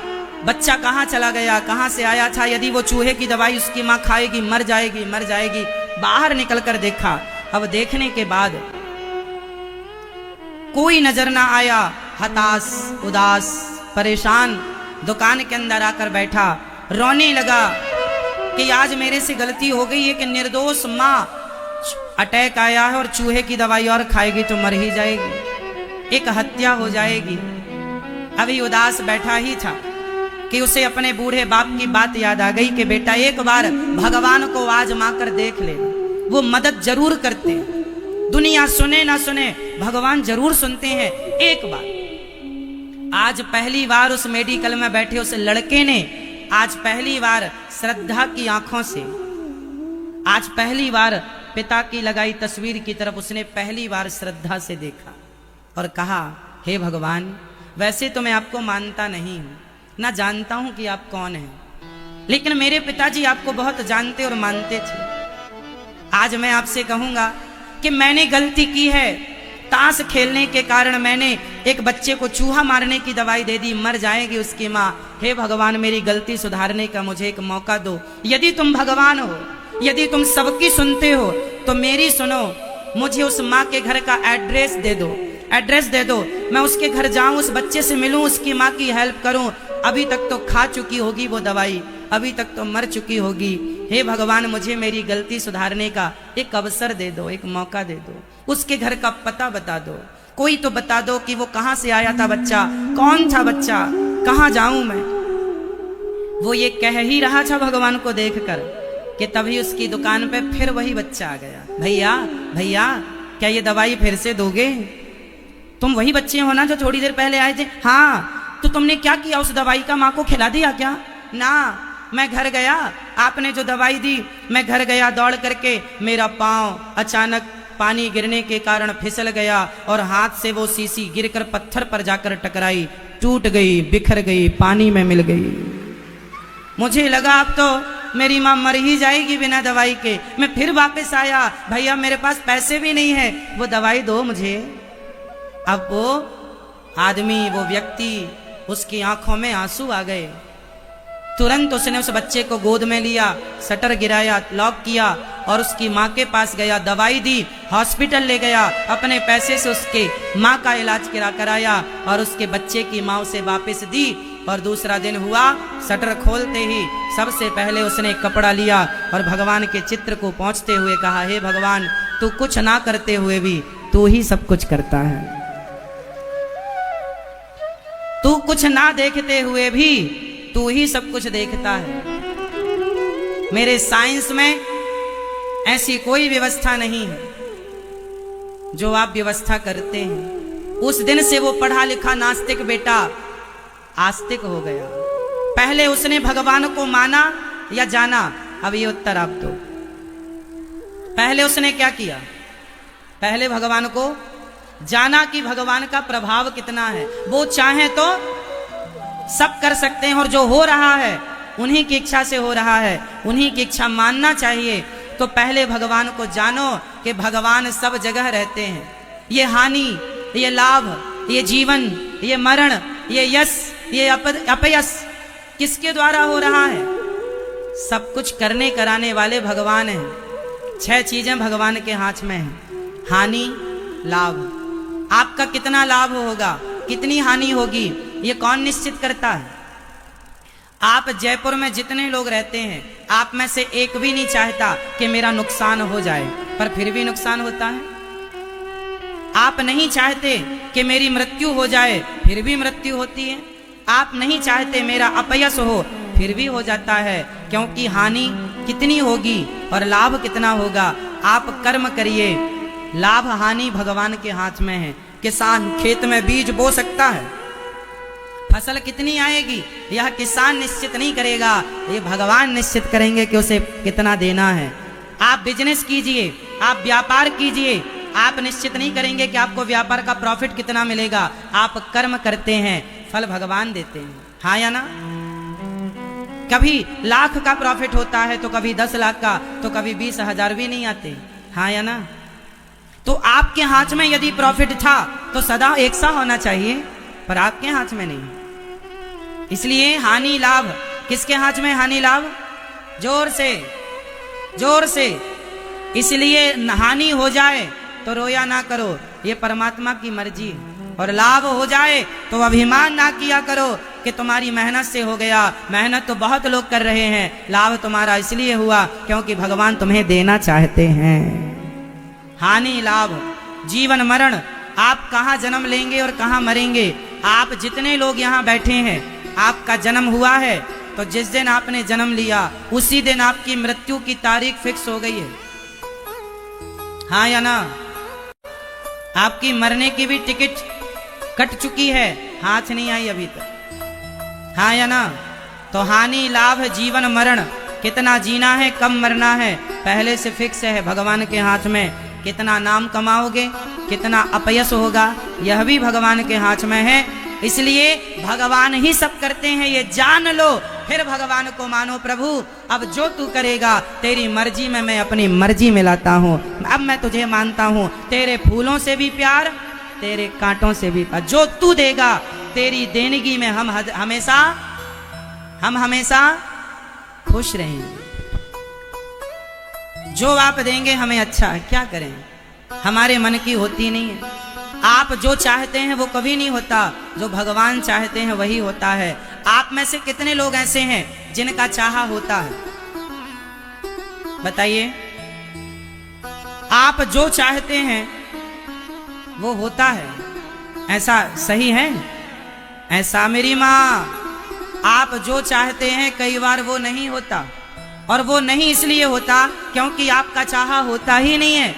बच्चा कहाँ चला गया, कहाँ से आया था। यदि वो चूहे की दवाई उसकी माँ खाएगी मर जाएगी, मर जाएगी। बाहर निकलकर देखा। अब देखने के बाद कोई नजर ना आया। हताश, उदास, परेशान दुकान के अंदर आकर बैठा, रोने लगा कि आज मेरे से गलती हो गई है कि निर्दोष माँ, अटैक आया है और चूहे की दवाई और खाएगी तो मर ही जाएगी, एक हत्या हो जाएगी। अभी उदास बैठा ही था कि उसे अपने बूढ़े बाप की बात याद आ गई कि बेटा एक बार भगवान को आजमा कर देख लेना, वो मदद जरूर करते हैं। दुनिया सुने ना सुने, भगवान जरूर सुनते हैं। एक बार आज पहली बार उस मेडिकल में बैठे उस लड़के ने आज पहली बार श्रद्धा की आंखों से, आज पहली बार पिता की लगाई तस्वीर की तरफ उसने पहली बार श्रद्धा से देखा और कहा, हे भगवान, वैसे तो मैं आपको मानता नहीं हूं, ना जानता हूं कि आप कौन हैं, लेकिन मेरे पिताजी आपको बहुत जानते और मानते थे। आज मैं आपसे कहूंगा कि मैंने गलती की है। ताश खेलने के कारण मैंने एक बच्चे को चूहा मारने की दवाई दे दी, मर जाएगी उसकी माँ। हे भगवान, मेरी गलती सुधारने का मुझे एक मौका दो। यदि तुम भगवान हो, यदि तुम सबकी सुनते हो तो मेरी सुनो। मुझे उस माँ के घर का एड्रेस दे दो, एड्रेस दे दो। मैं उसके घर जाऊं, उस बच्चे से मिलूं, उसकी माँ की हेल्प करूं। अभी तक तो खा चुकी होगी वो दवाई, अभी तक तो मर चुकी होगी। हे भगवान, मुझे मेरी गलती सुधारने का एक अवसर दे दो, एक मौका दे दो। उसके घर का पता बता दो, कोई तो बता दो कि वो कहाँ से आया था बच्चा, कौन था बच्चा, कहाँ जाऊं मैं। वो ये कह ही रहा था भगवान को देखकर कि तभी उसकी दुकान पे फिर वही बच्चा आ गया। भैया भैया, क्या ये दवाई फिर से दोगे? तुम वही बच्चे हो ना जो थोड़ी देर पहले आए थे? हाँ। तो तुमने क्या किया, उस दवाई का माँ को खिला दिया क्या? ना, मैं घर गया, आपने जो दवाई दी, मैं घर गया दौड़ करके, मेरा पाँव अचानक पानी गिरने के कारण फिसल गया और हाथ से वो शीशी गिरकर पत्थर पर जाकर टकराई, टूट गई, बिखर गई, पानी में मिल गई। मुझे लगा अब तो मेरी माँ मर ही जाएगी बिना दवाई के। मैं फिर वापस आया, भैया मेरे पास पैसे भी नहीं है, वो दवाई दो मुझे। अब वो आदमी, वो व्यक्ति उसकी आंखों में आंसू आ गए। तुरंत उसने उस बच्चे को गोद में लिया, शटर गिराया, लॉक किया और उसकी माँ के पास गया, दवाई दी, हॉस्पिटल ले गया, अपने पैसे से उसके माँ का इलाज कराया और उसके बच्चे की माँ उसे वापस दी। और दूसरा दिन हुआ, शटर खोलते ही सबसे पहले उसने कपड़ा लिया और भगवान के चित्र को पहुँचते हुए कहा, हे भगवान, तू कुछ ना करते हुए भी तू ही सब कुछ करता है, तू कुछ ना देखते हुए भी तू ही सब कुछ देखता है। मेरे साइंस में ऐसी कोई व्यवस्था नहीं है जो आप व्यवस्था करते हैं। उस दिन से वो पढ़ा लिखा नास्तिक बेटा आस्तिक हो गया। पहले उसने भगवान को माना या जाना? अब ये उत्तर आप दो। पहले उसने क्या किया? पहले भगवान को जाना कि भगवान का प्रभाव कितना है, वो चाहे तो सब कर सकते हैं और जो हो रहा है उन्हीं की इच्छा से हो रहा है, उन्हीं की इच्छा मानना चाहिए। तो पहले भगवान को जानो कि भगवान सब जगह रहते हैं। ये हानि, ये लाभ, ये जीवन, ये मरण, ये यश, ये अपयश किसके द्वारा हो रहा है? सब कुछ करने कराने वाले भगवान हैं। 6 चीजें भगवान के हाथ में हैं, हानि, लाभ। आपका कितना लाभ होगा, कितनी हानि होगी, ये कौन निश्चित करता है? आप जयपुर में जितने लोग रहते हैं, आप में से एक भी नहीं चाहता कि मेरा नुकसान हो जाए, पर फिर भी नुकसान होता है। आप नहीं चाहते कि मेरी मृत्यु हो जाए, फिर भी मृत्यु होती है। आप नहीं चाहते मेरा अपयश हो, फिर भी हो जाता है, क्योंकि हानि कितनी होगी और लाभ कितना होगा। आप कर्म करिए, लाभ हानि भगवान के हाथ में है। किसान खेत में बीज बो सकता है, फसल कितनी आएगी यह किसान निश्चित नहीं करेगा, ये भगवान निश्चित करेंगे कि उसे कितना देना है। आप बिजनेस कीजिए, आप व्यापार कीजिए, आप निश्चित नहीं करेंगे कि आपको व्यापार का प्रॉफिट कितना मिलेगा। आप कर्म करते हैं, फल भगवान देते हैं, हाँ या ना? कभी लाख का प्रॉफिट होता है तो कभी 10 लाख का, तो कभी 20,000 भी नहीं आते, हाँ या ना? तो आपके हाथ में यदि प्रॉफिट था तो सदा एक सा होना चाहिए, पर आपके हाथ में नहीं। इसलिए हानि लाभ किसके हाथ में? हानि लाभ जोर से, जोर से। इसलिए हानि हो जाए तो रोया ना करो, ये परमात्मा की मर्जी है। और लाभ हो जाए तो अभिमान ना किया करो कि तुम्हारी मेहनत से हो गया। मेहनत तो बहुत लोग कर रहे हैं, लाभ तुम्हारा इसलिए हुआ क्योंकि भगवान तुम्हें देना चाहते हैं। हानि लाभ, जीवन मरण, आप कहाँ जन्म लेंगे और कहाँ मरेंगे। आप जितने लोग यहाँ बैठे हैं, आपका जन्म हुआ है तो जिस दिन आपने जन्म लिया उसी दिन आपकी मृत्यु की तारीख फिक्स हो गई है, हाँ या ना? आपकी मरने की भी टिकट कट चुकी है, हाथ नहीं आई अभी तक, हाँ या ना? तो हानि लाभ, जीवन मरण, कितना जीना है, कब मरना है, पहले से फिक्स है भगवान के हाथ में। कितना नाम कमाओगे, कितना अपयश होगा, यह भी भगवान के हाथ में है। इसलिए भगवान ही सब करते हैं, ये जान लो, फिर भगवान को मानो। प्रभु अब जो तू करेगा तेरी मर्जी में मैं अपनी मर्जी में लाता हूँ। अब मैं तुझे मानता हूँ, तेरे फूलों से भी प्यार, तेरे कांटों से भी प्यार। जो तू देगा तेरी देनगी में हम हमेशा खुश रहेंगे। जो आप देंगे हमें अच्छा है, क्या करें, हमारे मन की होती नहीं है। आप जो चाहते हैं वो कभी नहीं होता, जो भगवान चाहते हैं वही होता है। आप में से कितने लोग ऐसे हैं जिनका चाहा होता है? बताइए। आप जो चाहते हैं वो होता है, ऐसा सही है? ऐसा मेरी माँ, आप जो चाहते हैं कई बार वो नहीं होता, और वो नहीं इसलिए होता क्योंकि आपका चाहा होता ही नहीं है।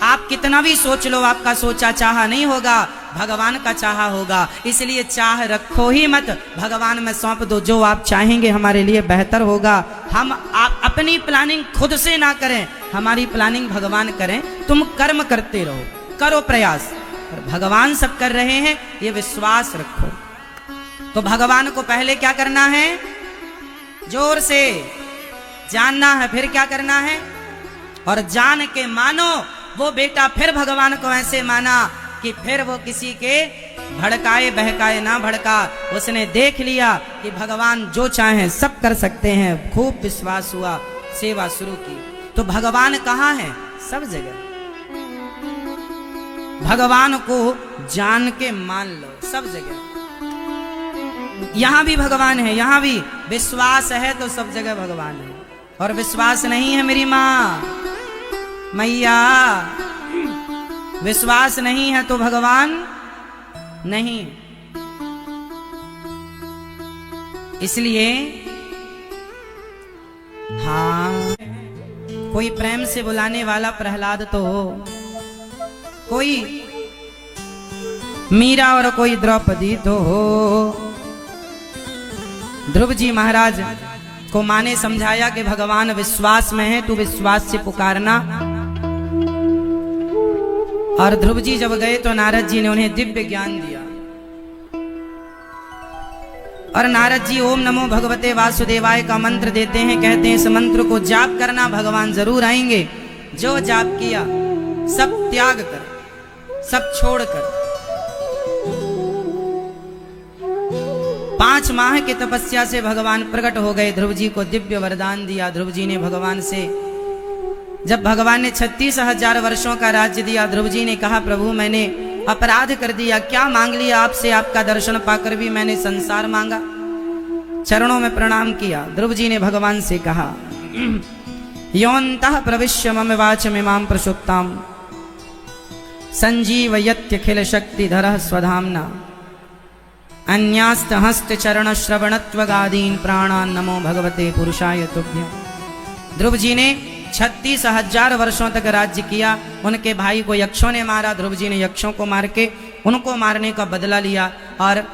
आप कितना भी सोच लो, आपका सोचा चाहा नहीं होगा, भगवान का चाहा होगा। इसलिए चाह रखो ही मत, भगवान में सौंप दो। जो आप चाहेंगे हमारे लिए बेहतर होगा। आप अपनी प्लानिंग खुद से ना करें, हमारी प्लानिंग भगवान करें। तुम कर्म करते रहो, करो प्रयास, और भगवान सब कर रहे हैं ये विश्वास रखो। तो भगवान को पहले क्या करना है? जोर से जानना है, फिर क्या करना है? और जान के मानो। वो बेटा फिर भगवान को ऐसे माना कि फिर वो किसी के भड़काए बहकाए ना भड़का, उसने देख लिया कि भगवान जो चाहे सब कर सकते हैं। खूब विश्वास हुआ, सेवा शुरू की। तो भगवान कहाँ है? सब जगह। भगवान को जान के मान लो, सब जगह। यहां भी भगवान है, यहां भी विश्वास है तो सब जगह भगवान है। और विश्वास नहीं है मेरी माँ मैया, विश्वास नहीं है तो भगवान नहीं। इसलिए हाँ, कोई प्रेम से बुलाने वाला प्रहलाद तो हो, कोई मीरा और कोई द्रौपदी तो हो। ध्रुव जी महाराज को माँ ने समझाया कि भगवान विश्वास में है, तू विश्वास से पुकारना। और ध्रुव जी जब गए तो नारद जी ने उन्हें दिव्य ज्ञान दिया। और नारद जी ओम नमो भगवते वासुदेवाय का मंत्र देते हैं, कहते हैं इस मंत्र को जाप करना, भगवान जरूर आएंगे। जो जाप किया सब त्याग कर, सब छोड़कर 5 माह की तपस्या से भगवान प्रकट हो गए। ध्रुव जी को दिव्य वरदान दिया। ध्रुव जी ने भगवान से, जब भगवान ने 36,000 वर्षों का राज्य दिया, ध्रुव जी ने कहा प्रभु मैंने अपराध कर दिया, क्या मांग लिया आपसे? आपका दर्शन पाकर भी मैंने संसार मांगा। चरणों में प्रणाम किया। ध्रुव जी ने भगवान से कहा योऽन्तः प्रविश्य मम वाचमिमां प्रसुप्तां संजीवयत्यखिल शक्तिधरः स्वधाम्ना अन्यास्त हस्त चरण श्रवणत्वगादीन प्राणान् नमो भगवते पुरुषाय तुभ्यम्। ध्रुव जी ने 36,000 वर्षों तक राज्य किया। उनके भाई को यक्षों ने मारा, ध्रुव जी ने यक्षों को मार के उनको मारने का बदला लिया। और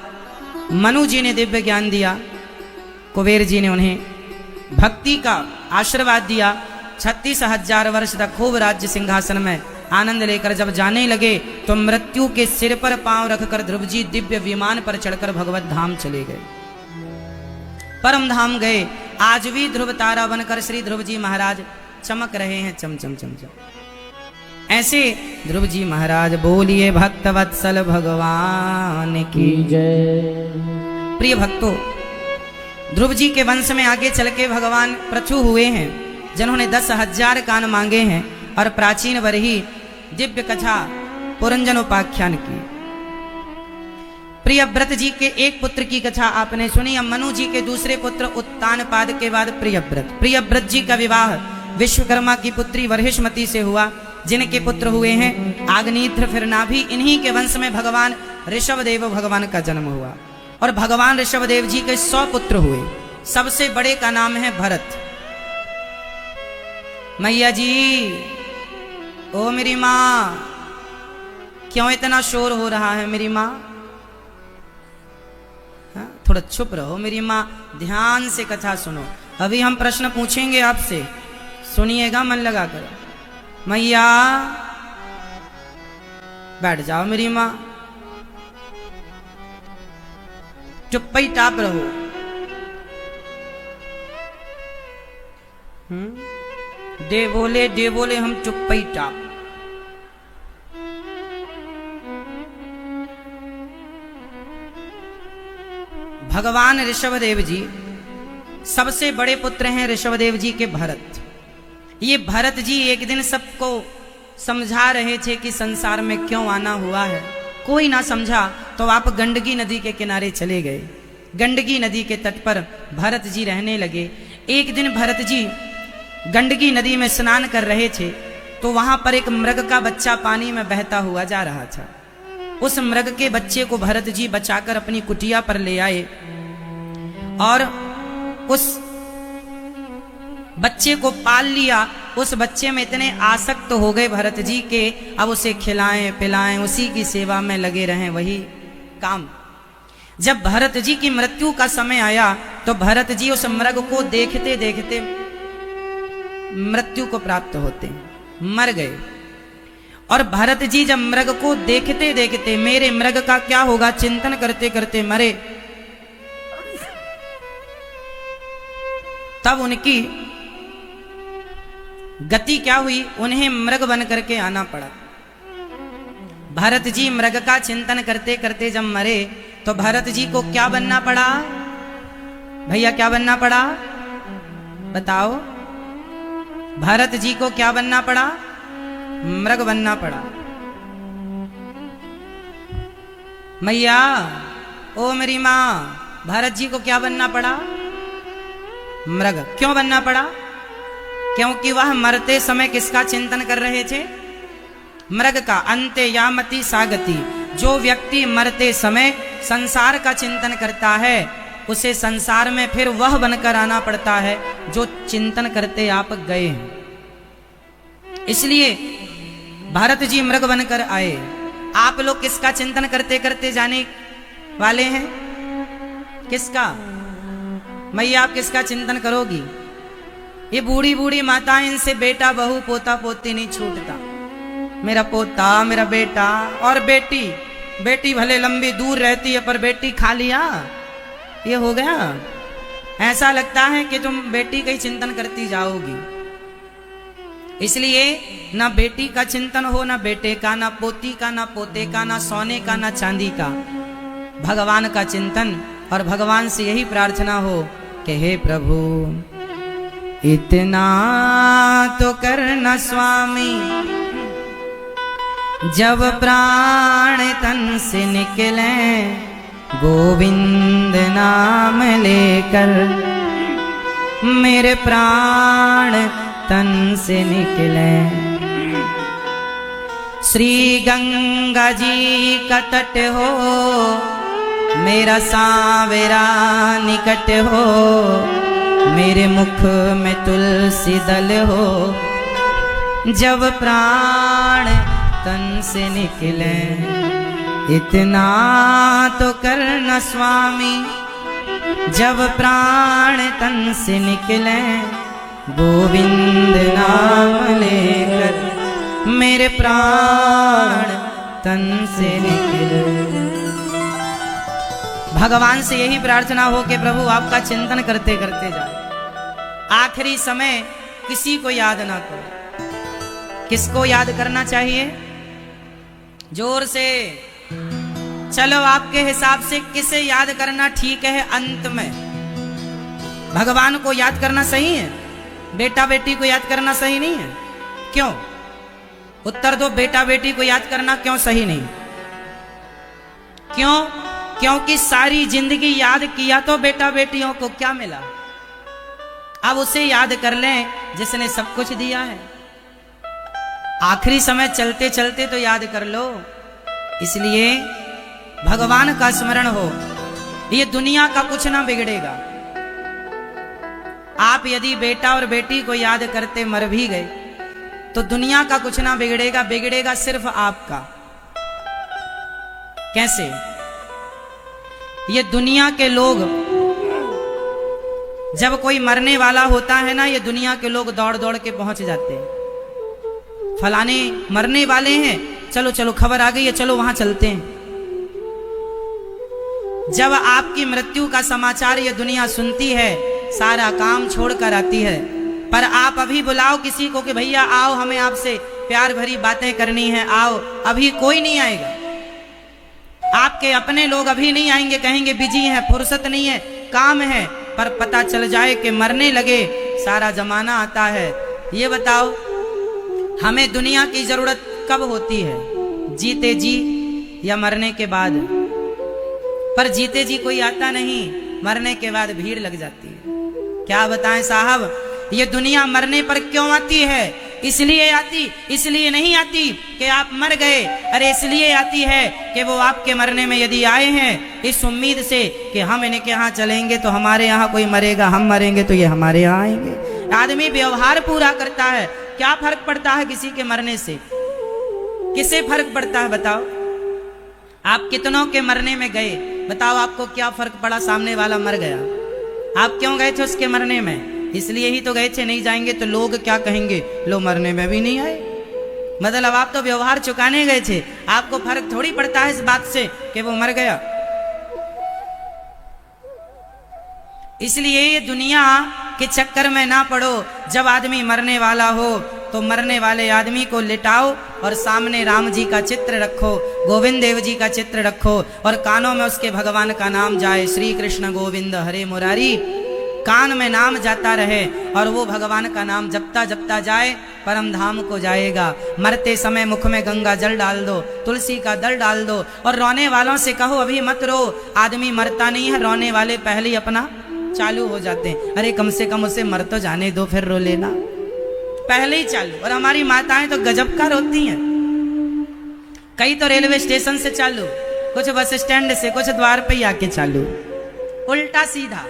मनु जी ने दिव्य ज्ञान दिया, कुबेर जी ने उन्हें भक्ति का आशीर्वाद दिया। 36,000 वर्ष तक खूब राज्य सिंहासन में आनंद लेकर जब जाने लगे तो मृत्यु के सिर पर पांव रखकर ध्रुव जी दिव्य विमान पर चढ़कर भगवत धाम चले गए, परम धाम गए। आज भी ध्रुव तारा बनकर श्री ध्रुव जी महाराज चमक रहे हैं, चम चम चम चम। ऐसे ध्रुव जी महाराज बोलिए भक्त वत्सल भगवान की जय। प्रिय भक्तों, ध्रुव जी के वंश में आगे चल के भगवान पृथु हुए हैं, जिन्होंने 10,000 कान मांगे हैं और प्राचीन वरही दिव्य कथा पुरंजन उपाख्यान की। प्रियव्रत जी के एक पुत्र की कथा आपने सुनी। अब मनु जी के दूसरे पुत्र उत्तानपाद के बाद प्रियव्रत जी का विवाह विश्वकर्मा की पुत्री वर्हिष्मती से हुआ, जिनके पुत्र हुए हैं आग्नेत्र फिर नाभि। इन्हीं के वंश में भगवान ऋषभदेव भगवान का जन्म हुआ। और भगवान ऋषभदेव जी के 100 पुत्र हुए। सबसे बड़े का नाम है भरत। मैया जी, ओ मेरी माँ, क्यों इतना शोर हो रहा है मेरी माँ? थोड़ा चुप रहो मेरी माँ, ध्यान से कथा सुनो। अभी हम प्रश्न पूछेंगे आपसे, सुनिएगा मन लगाकर। मैया बैठ जाओ मेरी माँ, चुप ही टाप रहो। दे बोले हम चुप ही टाप। भगवान ऋषभदेव जी सबसे बड़े पुत्र हैं ऋषभदेव जी के भरत। ये भरत जी एक दिन सबको समझा रहे थे कि संसार में क्यों आना हुआ है। कोई ना समझा तो आप गंडकी नदी के किनारे चले गए। गंडकी नदी के तट पर भरत जी रहने लगे। एक दिन भरत जी गंडकी नदी में स्नान कर रहे थे तो वहां पर एक मृग का बच्चा पानी में बहता हुआ जा रहा था। उस मृग के बच्चे को भरत जी बचाकर अपनी कुटिया पर ले आए और उस बच्चे को पाल लिया। उस बच्चे में इतने आसक्त हो गए भरत जी के अब उसे खिलाएं पिलाएं, उसी की सेवा में लगे रहें, वही काम। जब भरत जी की मृत्यु का समय आया तो भरत जी उस मृग को देखते देखते मृत्यु को प्राप्त होते मर गए। और भरत जी जब मृग को देखते देखते मेरे मृग का क्या होगा चिंतन करते करते मरे, तब उनकी गति क्या हुई, उन्हें मृग बन करके आना पड़ा। भरत जी मृग का चिंतन करते करते जब मरे तो भरत जी को क्या बनना पड़ा? भैया क्या बनना पड़ा बताओ? भरत जी को क्या बनना पड़ा? मृग बनना पड़ा। मैया ओ मेरी माँ, भरत जी को क्या बनना पड़ा? मृग। क्यों बनना पड़ा? क्योंकि वह मरते समय किसका चिंतन कर रहे थे? मृग का। अंते यामति सागति। जो व्यक्ति मरते समय संसार का चिंतन करता है उसे संसार में फिर वह बनकर आना पड़ता है जो चिंतन करते आप गए हैं। इसलिए भरत जी मृग बनकर आए। आप लोग किसका चिंतन करते करते जाने वाले हैं? किसका? मैया आप किसका चिंतन करोगी? ये बूढ़ी बूढ़ी माताएं, इनसे बेटा बहू पोता पोती नहीं छूटता। मेरा पोता, मेरा बेटा और बेटी। बेटी भले लंबी दूर रहती है पर बेटी खा लिया, ये हो गया। ऐसा लगता है कि तुम बेटी का ही चिंतन करती जाओगी। इसलिए ना बेटी का चिंतन हो, ना बेटे का, ना पोती का, ना पोते का, ना सोने का, ना चांदी का। भगवान का चिंतन और भगवान से यही प्रार्थना हो कि हे प्रभु इतना तो करना स्वामी, जब प्राण तन से निकले गोविंद नाम लेकर, मेरे प्राण तन से निकले। श्री गंगा जी का तट हो, मेरा सांवरा निकट हो, मेरे मुख में तुलसी दल हो, जब प्राण तन से निकले। इतना तो करना स्वामी, जब प्राण तन से निकले गोविंद नाम लेकर, मेरे प्राण तन से निकले। भगवान से यही प्रार्थना हो कि प्रभु आपका चिंतन करते करते जाए। आखिरी समय किसी को याद ना करो। किसको याद करना चाहिए? जोर से चलो, आपके हिसाब से किसे याद करना ठीक है? अंत में भगवान को याद करना सही है? बेटा बेटी को याद करना सही नहीं है? क्यों? उत्तर दो। बेटा बेटी को याद करना क्यों सही नहीं? क्यों? क्योंकि सारी जिंदगी याद किया तो बेटा बेटियों को क्या मिला? अब उसे याद कर लें जिसने सब कुछ दिया है। आखिरी समय चलते चलते तो याद कर लो। इसलिए भगवान का स्मरण हो, ये दुनिया का कुछ ना बिगड़ेगा। आप यदि बेटा और बेटी को याद करते मर भी गए तो दुनिया का कुछ ना बिगड़ेगा। बिगड़ेगा सिर्फ आपका। कैसे? ये दुनिया के लोग, जब कोई मरने वाला होता है ना, ये दुनिया के लोग दौड़ दौड़ के पहुंच जाते हैं। फलाने मरने वाले हैं, चलो चलो खबर आ गई है, चलो वहां चलते हैं। जब आपकी मृत्यु का समाचार ये दुनिया सुनती है, सारा काम छोड़कर आती है। पर आप अभी बुलाओ किसी को कि भैया आओ, हमें आपसे प्यार भरी बातें करनी है, आओ। अभी कोई नहीं आएगा। आपके अपने लोग अभी नहीं आएंगे, कहेंगे बिजी हैं, फुर्सत नहीं है, काम है। पर पता चल जाए कि मरने लगे, सारा जमाना आता है। ये बताओ, हमें दुनिया की जरूरत कब होती है? जीते जी या मरने के बाद? पर जीते जी कोई आता नहीं, मरने के बाद भीड़ लग जाती है। क्या बताएं साहब, ये दुनिया मरने पर क्यों आती है? इसलिए आती, इसलिए नहीं आती कि आप मर गए। अरे इसलिए आती है कि वो आपके मरने में यदि आए हैं इस उम्मीद से कि हम इनके यहाँ चलेंगे तो हमारे यहाँ कोई मरेगा, हम मरेंगे तो ये हमारे यहाँ आएंगे। आदमी व्यवहार पूरा करता है, क्या फर्क पड़ता है किसी के मरने से? किसे फर्क पड़ता है बताओ? आप कितनों के मरने में गए, बताओ आपको क्या फर्क पड़ा? सामने वाला मर गया, आप क्यों गए थे उसके मरने में? इसलिए ही तो गए थे। नहीं जाएंगे तो लोग क्या कहेंगे, लो मरने में भी नहीं आए। मतलब आप तो व्यवहार चुकाने गए थे, आपको फर्क थोड़ी पड़ता है इस बात से कि वो मर गया। इसलिए ये दुनिया के चक्कर में ना पड़ो। जब आदमी मरने वाला हो तो मरने वाले आदमी को लिटाओ और सामने राम जी का चित्र रखो, गोविंद देव जी का चित्र रखो और कानों में उसके भगवान का नाम जाए, श्री कृष्ण गोविंद हरे मुरारी, कान में नाम जाता रहे और वो भगवान का नाम जपता जपता जाए, परम धाम को जाएगा। मरते समय मुख में गंगा जल डाल दो, तुलसी का दल डाल दो और रोने वालों से कहो अभी मत रो, आदमी मरता नहीं है, रोने वाले पहले ही अपना चालू हो जाते हैं। अरे कम से कम उसे मर तो जाने दो, फिर रो लेना, पहले ही चालू। और हमारी माताएं तो गजब का रोती हैं, कई तो रेलवे स्टेशन से चालू, कुछ बस स्टैंड से, कुछ द्वार पे ही आके चालू, उल्टा सीधा।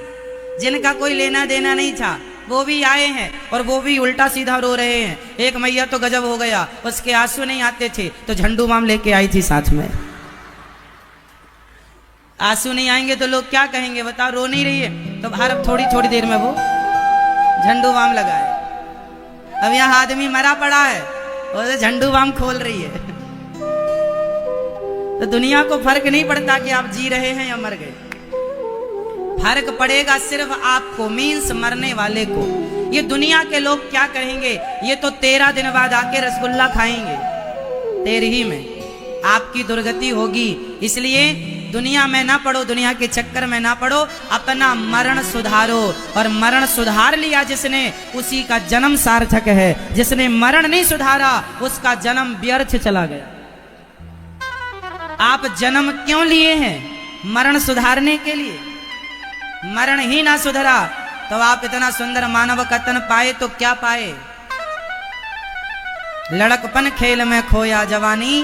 जिनका कोई लेना देना नहीं था वो भी आए हैं और वो भी उल्टा सीधा रो रहे हैं। एक मैया तो गजब हो गया, उसके आंसू नहीं आते थे तो झंडू बाम लेके आई थी साथ में। आंसू नहीं आएंगे तो लोग क्या कहेंगे बताओ, रो नहीं रही है तो बाहर अब थोड़ी थोड़ी देर में वो झंडू बाम लगाए। अब यहाँ आदमी मरा पड़ा है और झंडू बाम खोल रही है। तो दुनिया को फर्क नहीं पड़ता कि आप जी रहे हैं या मर गए, फर्क पड़ेगा सिर्फ आपको, मीन्स मरने वाले को। ये दुनिया के लोग क्या कहेंगे, ये तो 13 दिन बाद आके रसगुल्ला खाएंगे, 13 में आपकी दुर्गति होगी। इसलिए दुनिया में ना पड़ो, दुनिया के चक्कर में ना पड़ो, अपना मरण सुधारो। और मरण सुधार लिया जिसने, उसी का जन्म सार्थक है। जिसने मरण नहीं सुधारा उसका जन्म व्यर्थ चला गया। आप जन्म क्यों लिए हैं? मरण सुधारने के लिए। मरण ही ना सुधरा तो आप इतना सुंदर मानव का तन पाए तो क्या पाए? लड़कपन खेल में खोया जवानी,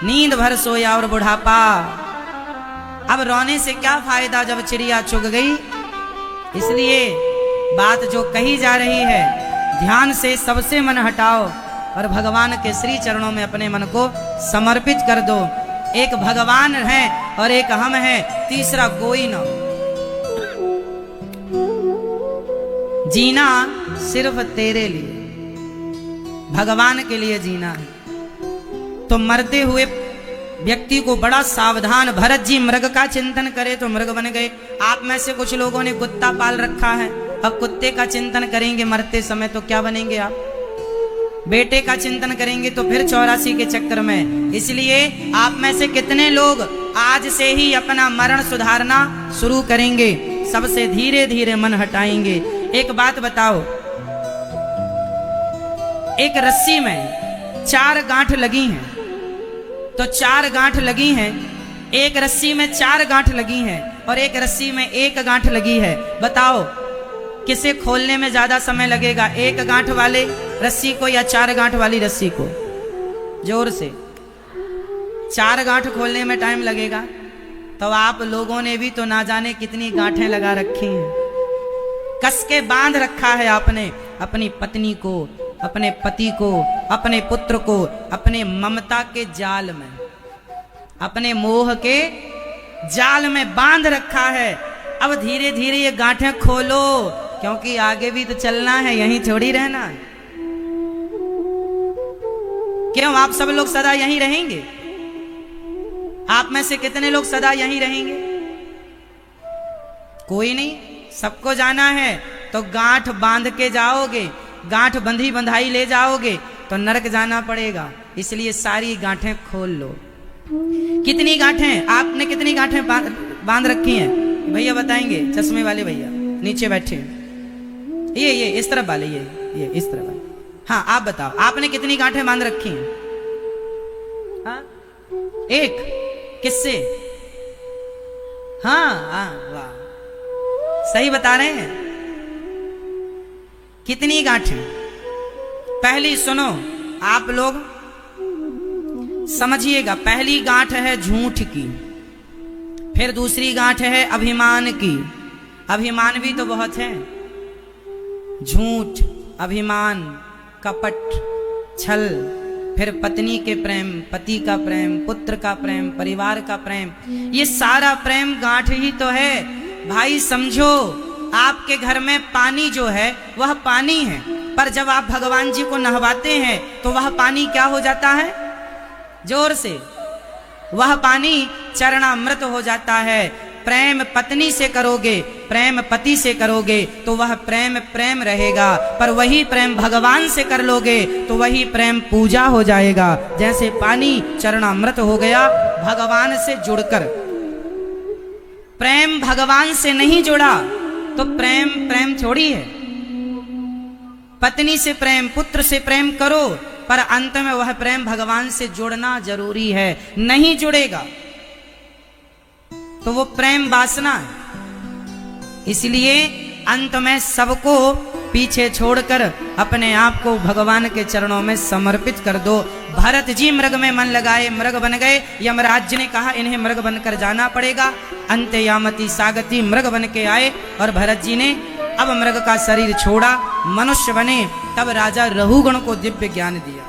नींद भर सोया और बुढ़ापा। अब रोने से क्या फायदा जब चिड़िया चुग गई। इसलिए बात जो कही जा रही है, ध्यान से सबसे मन हटाओ और भगवान के श्री चरणों में अपने मन को समर्पित कर दो। एक भगवान है और एक हम हैं, तीसरा कोई ना। जीना सिर्फ तेरे लिए, भगवान के लिए जीना है। तो मरते हुए व्यक्ति को बड़ा सावधान, भरत जी मृग का चिंतन करे तो मृग बन गए। आप में से कुछ लोगों ने कुत्ता पाल रखा है, अब कुत्ते का चिंतन करेंगे मरते समय तो क्या बनेंगे आप? बेटे का चिंतन करेंगे तो फिर 84 के चक्कर में। इसलिए आप में से कितने लोग आज से ही अपना मरण सुधारना शुरू करेंगे, सबसे धीरे धीरे मन हटाएंगे। एक बात बताओ, एक रस्सी में 4 गांठ लगी हैं, तो 4 गांठ लगी हैं, एक रस्सी में 4 गांठ लगी हैं और एक रस्सी में 1 गांठ लगी है। बताओ किसे खोलने में ज्यादा समय लगेगा, 1 गांठ वाले रस्सी को या 4 गांठ वाली रस्सी को? जोर से। 4 गांठ खोलने में टाइम लगेगा। तो आप लोगों ने भी तो ना जाने कितनी गांठें लगा रखी हैं, कस के बांध रखा है आपने अपनी पत्नी को, अपने पति को, अपने पुत्र को, अपने ममता के जाल में, अपने मोह के जाल में बांध रखा है। अब धीरे धीरे ये गांठें खोलो, क्योंकि आगे भी तो चलना है, यहीं थोड़ी रहना है। क्यों आप सब लोग सदा यहीं रहेंगे? आप में से कितने लोग सदा यहीं रहेंगे? कोई नहीं, सबको जाना है। तो गांठ बांध के जाओगे, गांठ बंधी बंधाई ले जाओगे तो नरक जाना पड़ेगा। इसलिए सारी गांठें खोल लो। कितनी गांठें आपने, कितनी गांठें बांध रखी हैं? भैया बताएंगे, चश्मे वाले भैया नीचे बैठे, ये इस तरफ वाले, ये इस तरफ वाले। हाँ आप बताओ, आपने कितनी गांठें बांध रखी हैं? हाँ 1। किससे? हाँ हाँ, वाह, सही बता रहे हैं। कितनी गांठें? पहली सुनो, आप लोग समझिएगा। पहली गांठ है झूठ की, फिर दूसरी गांठ है अभिमान की। अभिमान भी तो बहुत है, झूठ, अभिमान, कपट, छल, फिर पत्नी के प्रेम, पति का प्रेम, पुत्र का प्रेम, परिवार का प्रेम, ये सारा प्रेम गांठ ही तो है। भाई समझो, आपके घर में पानी जो है वह पानी है, पर जब आप भगवान जी को नहवाते हैं तो वह पानी क्या हो जाता है? जोर से, वह पानी चरणामृत हो जाता है। प्रेम पत्नी से करोगे, प्रेम पति से करोगे तो वह प्रेम प्रेम रहेगा, पर वही प्रेम भगवान से कर लोगे तो वही प्रेम पूजा हो जाएगा। जैसे पानी चरणामृत हो गया भगवान से जुड़कर। प्रेम भगवान से नहीं जुड़ा तो प्रेम प्रेम थोड़ी है। पत्नी से प्रेम, पुत्र से प्रेम करो, पर अंत में वह प्रेम भगवान से जुड़ना जरूरी है। नहीं जुड़ेगा तो वो प्रेम वासना है। इसलिए अंत में सबको पीछे छोड़कर अपने आप को भगवान के चरणों में समर्पित कर दो। भरत जी मृग में मन लगाए, मृग बन गए। यमराज ने कहा इन्हें मृग बनकर जाना पड़ेगा। अंत्ययामति सागती मृग बन के आए और भरत जी ने अब मृग का शरीर छोड़ा, मनुष्य बने। तब राजा रहुगण को दिव्य ज्ञान दिया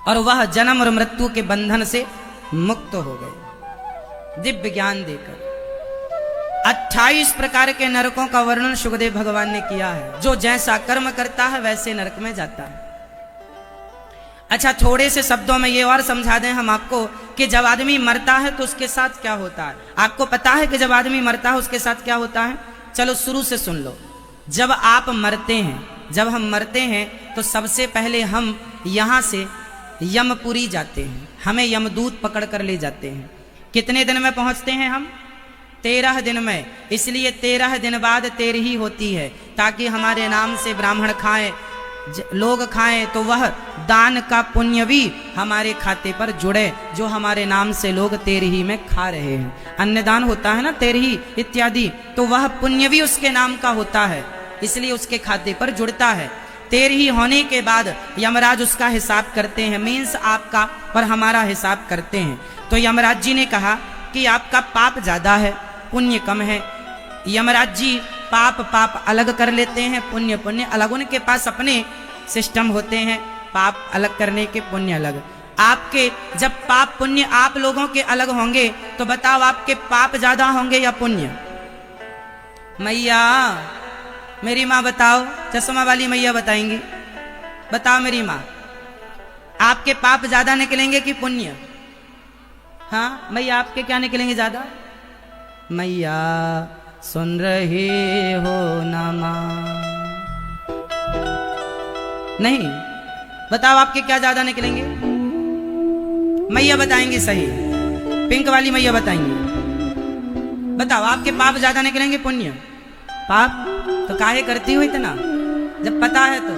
और वह जन्म और मृत्यु के बंधन से मुक्त हो गए दिव्य ज्ञान देकर। 28 प्रकार के नरकों का वर्णन सुखदेव भगवान ने किया है। जो जैसा कर्म करता है वैसे नरक में जाता है। अच्छा, थोड़े से शब्दों में ये और समझा दें हम आपको कि जब आदमी मरता है तो उसके साथ क्या होता है। आपको पता है कि जब आदमी मरता है उसके साथ क्या होता है? चलो शुरू से सुन लो। जब आप मरते हैं, जब हम मरते हैं तो सबसे पहले हम यहाँ से यमपुरी जाते हैं। हमें यमदूत पकड़ कर ले जाते हैं। कितने दिन में पहुंचते हैं हम? 13 दिन में। इसलिए 13 दिन बाद 13 होती है, ताकि हमारे नाम से ब्राह्मण खाएं, लोग खाएं, तो वह दान का पुण्य भी हमारे खाते पर जुड़े, जो हमारे नाम से लोग 13 में खा रहे हैं। अन्नदान होता है ना 13 इत्यादि, तो वह पुण्य भी उसके नाम का होता है, इसलिए उसके खाते पर जुड़ता है। 13 होने के बाद यमराज उसका हिसाब करते हैं, मीन्स आपका और हमारा हिसाब करते हैं। तो यमराज जी ने कहा कि आपका पाप ज्यादा है, पुण्य कम है। यमराज जी पाप अलग कर लेते हैं, पुण्य अलग। उनके पास अपने सिस्टम होते हैं, पाप अलग करने के, पुण्य अलग। आपके जब पाप पुण्य आप लोगों के अलग होंगे तो बताओ आपके पाप ज्यादा होंगे या पुण्य? मैया, मेरी माँ बताओ, चश्मा वाली मैया बताएंगी। बताओ मेरी माँ, आपके पाप ज्यादा निकलेंगे कि पुण्य? हाँ मैया, आपके क्या निकलेंगे ज्यादा? मैया सुन रहे हो ना माँ? नहीं, बताओ आपके क्या ज्यादा निकलेंगे? मैया बताएंगे सही, पिंक वाली मैया बताएंगे। बताओ आपके पाप ज्यादा निकलेंगे पुण्य? पाप तो काहे करती हो इतना, जब पता है तो?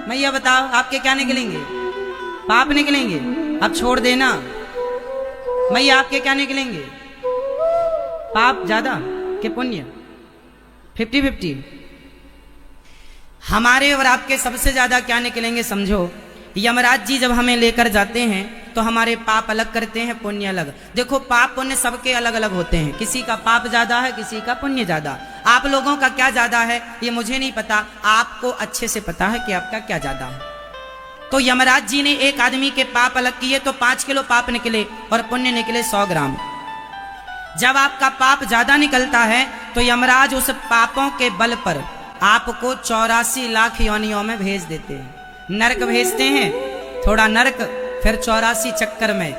मैया बताओ आपके क्या निकलेंगे? पाप निकलेंगे। अब छोड़ देना। मैया आपके क्या निकलेंगे? पाप ज्यादा कि पुण्य? 50-50। हमारे और आपके सबसे ज्यादा क्या निकलेंगे समझो। यमराज जी जब हमें लेकर जाते हैं तो हमारे पाप अलग करते हैं, पुण्य अलग। देखो पाप पुण्य सबके अलग अलग होते हैं, किसी का पाप ज्यादा है, किसी का पुण्य ज्यादा। आप लोगों का क्या ज्यादा है ये मुझे नहीं पता, आपको अच्छे से पता है कि आपका क्या ज्यादा है। तो यमराज जी ने एक आदमी के पाप अलग किए तो 5 किलो पाप निकले और पुण्य निकले 100 ग्राम। जब आपका पाप ज्यादा निकलता है तो यमराज उस पापों के बल पर आपको 84 लाख योनियों में भेज देते हैं। नरक भेजते हैं, थोड़ा नरक, फिर 84 चक्कर में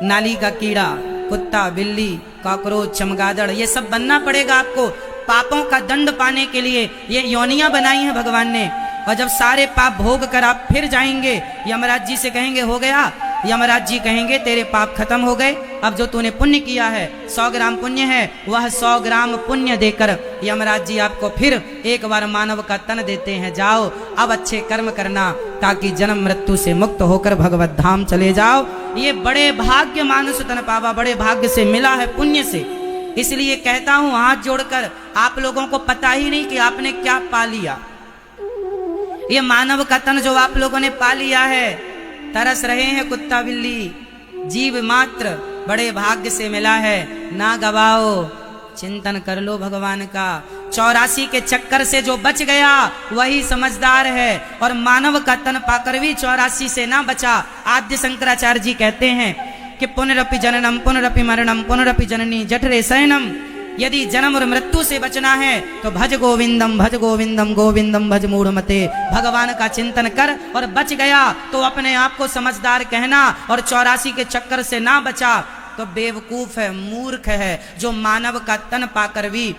नाली का कीड़ा, कुत्ता, बिल्ली, कॉकरोच, चमगादड़, ये सब बनना पड़ेगा आपको पापों का दंड पाने के लिए। ये योनियां बनाई हैं भगवान ने। और जब सारे पाप भोग कर आप फिर जाएंगे, यमराज जी से कहेंगे हो गया? यमराज जी कहेंगे तेरे पाप खत्म हो गए, अब जो तूने पुण्य किया है 100 ग्राम पुण्य है, वह 100 ग्राम पुण्य देकर यमराज जी आपको फिर एक बार मानव का तन देते हैं। जाओ अब अच्छे कर्म करना, ताकि जन्म मृत्यु से मुक्त होकर भगवत धाम चले जाओ। ये बड़े भाग्य मानुष तन पावा, बड़े भाग्य से मिला है, पुण्य से। इसलिए कहता हूं हाथ जोड़कर, आप लोगों को पता ही नहीं कि आपने क्या पा लिया। ये मानव का तन जो आप लोगों ने पा लिया है, तरस रहे हैं कुत्ता बिल्ली, जीव मात्र, बड़े भाग्य से मिला है। ना गवाओ, चिंतन कर लो भगवान का। 84 के चक्कर से जो बच गया वही समझदार है, और मानव का तन पाकर भी 84 से ना बचा। आद्य शंकराचार्य जी कहते हैं कि पुनरपि जननम पुनरपि मरणम पुनरपि जननी जठरे शयनम। यदि जन्म और मृत्यु से बचना है तो भज गोविंदम गोविंदम भज मूढ़मते। भगवान का चिंतन कर और बच गया तो अपने आप को समझदार कहना, और 84 के चक्कर से ना बचा तो बेवकूफ है, मूर्ख है, जो मानव का तन पाकर भी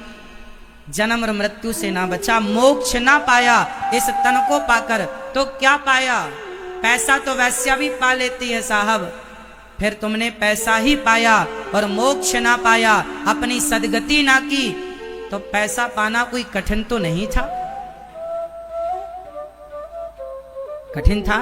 जन्म और मृत्यु से ना बचा, मोक्ष ना पाया। इस तन को पाकर तो क्या पाया? पैसा तो वैश्या भी पा लेती है साहब, फिर तुमने पैसा ही पाया और मोक्ष ना पाया, अपनी सदगति ना की, तो पैसा पाना कोई कठिन तो नहीं था? कठिन था?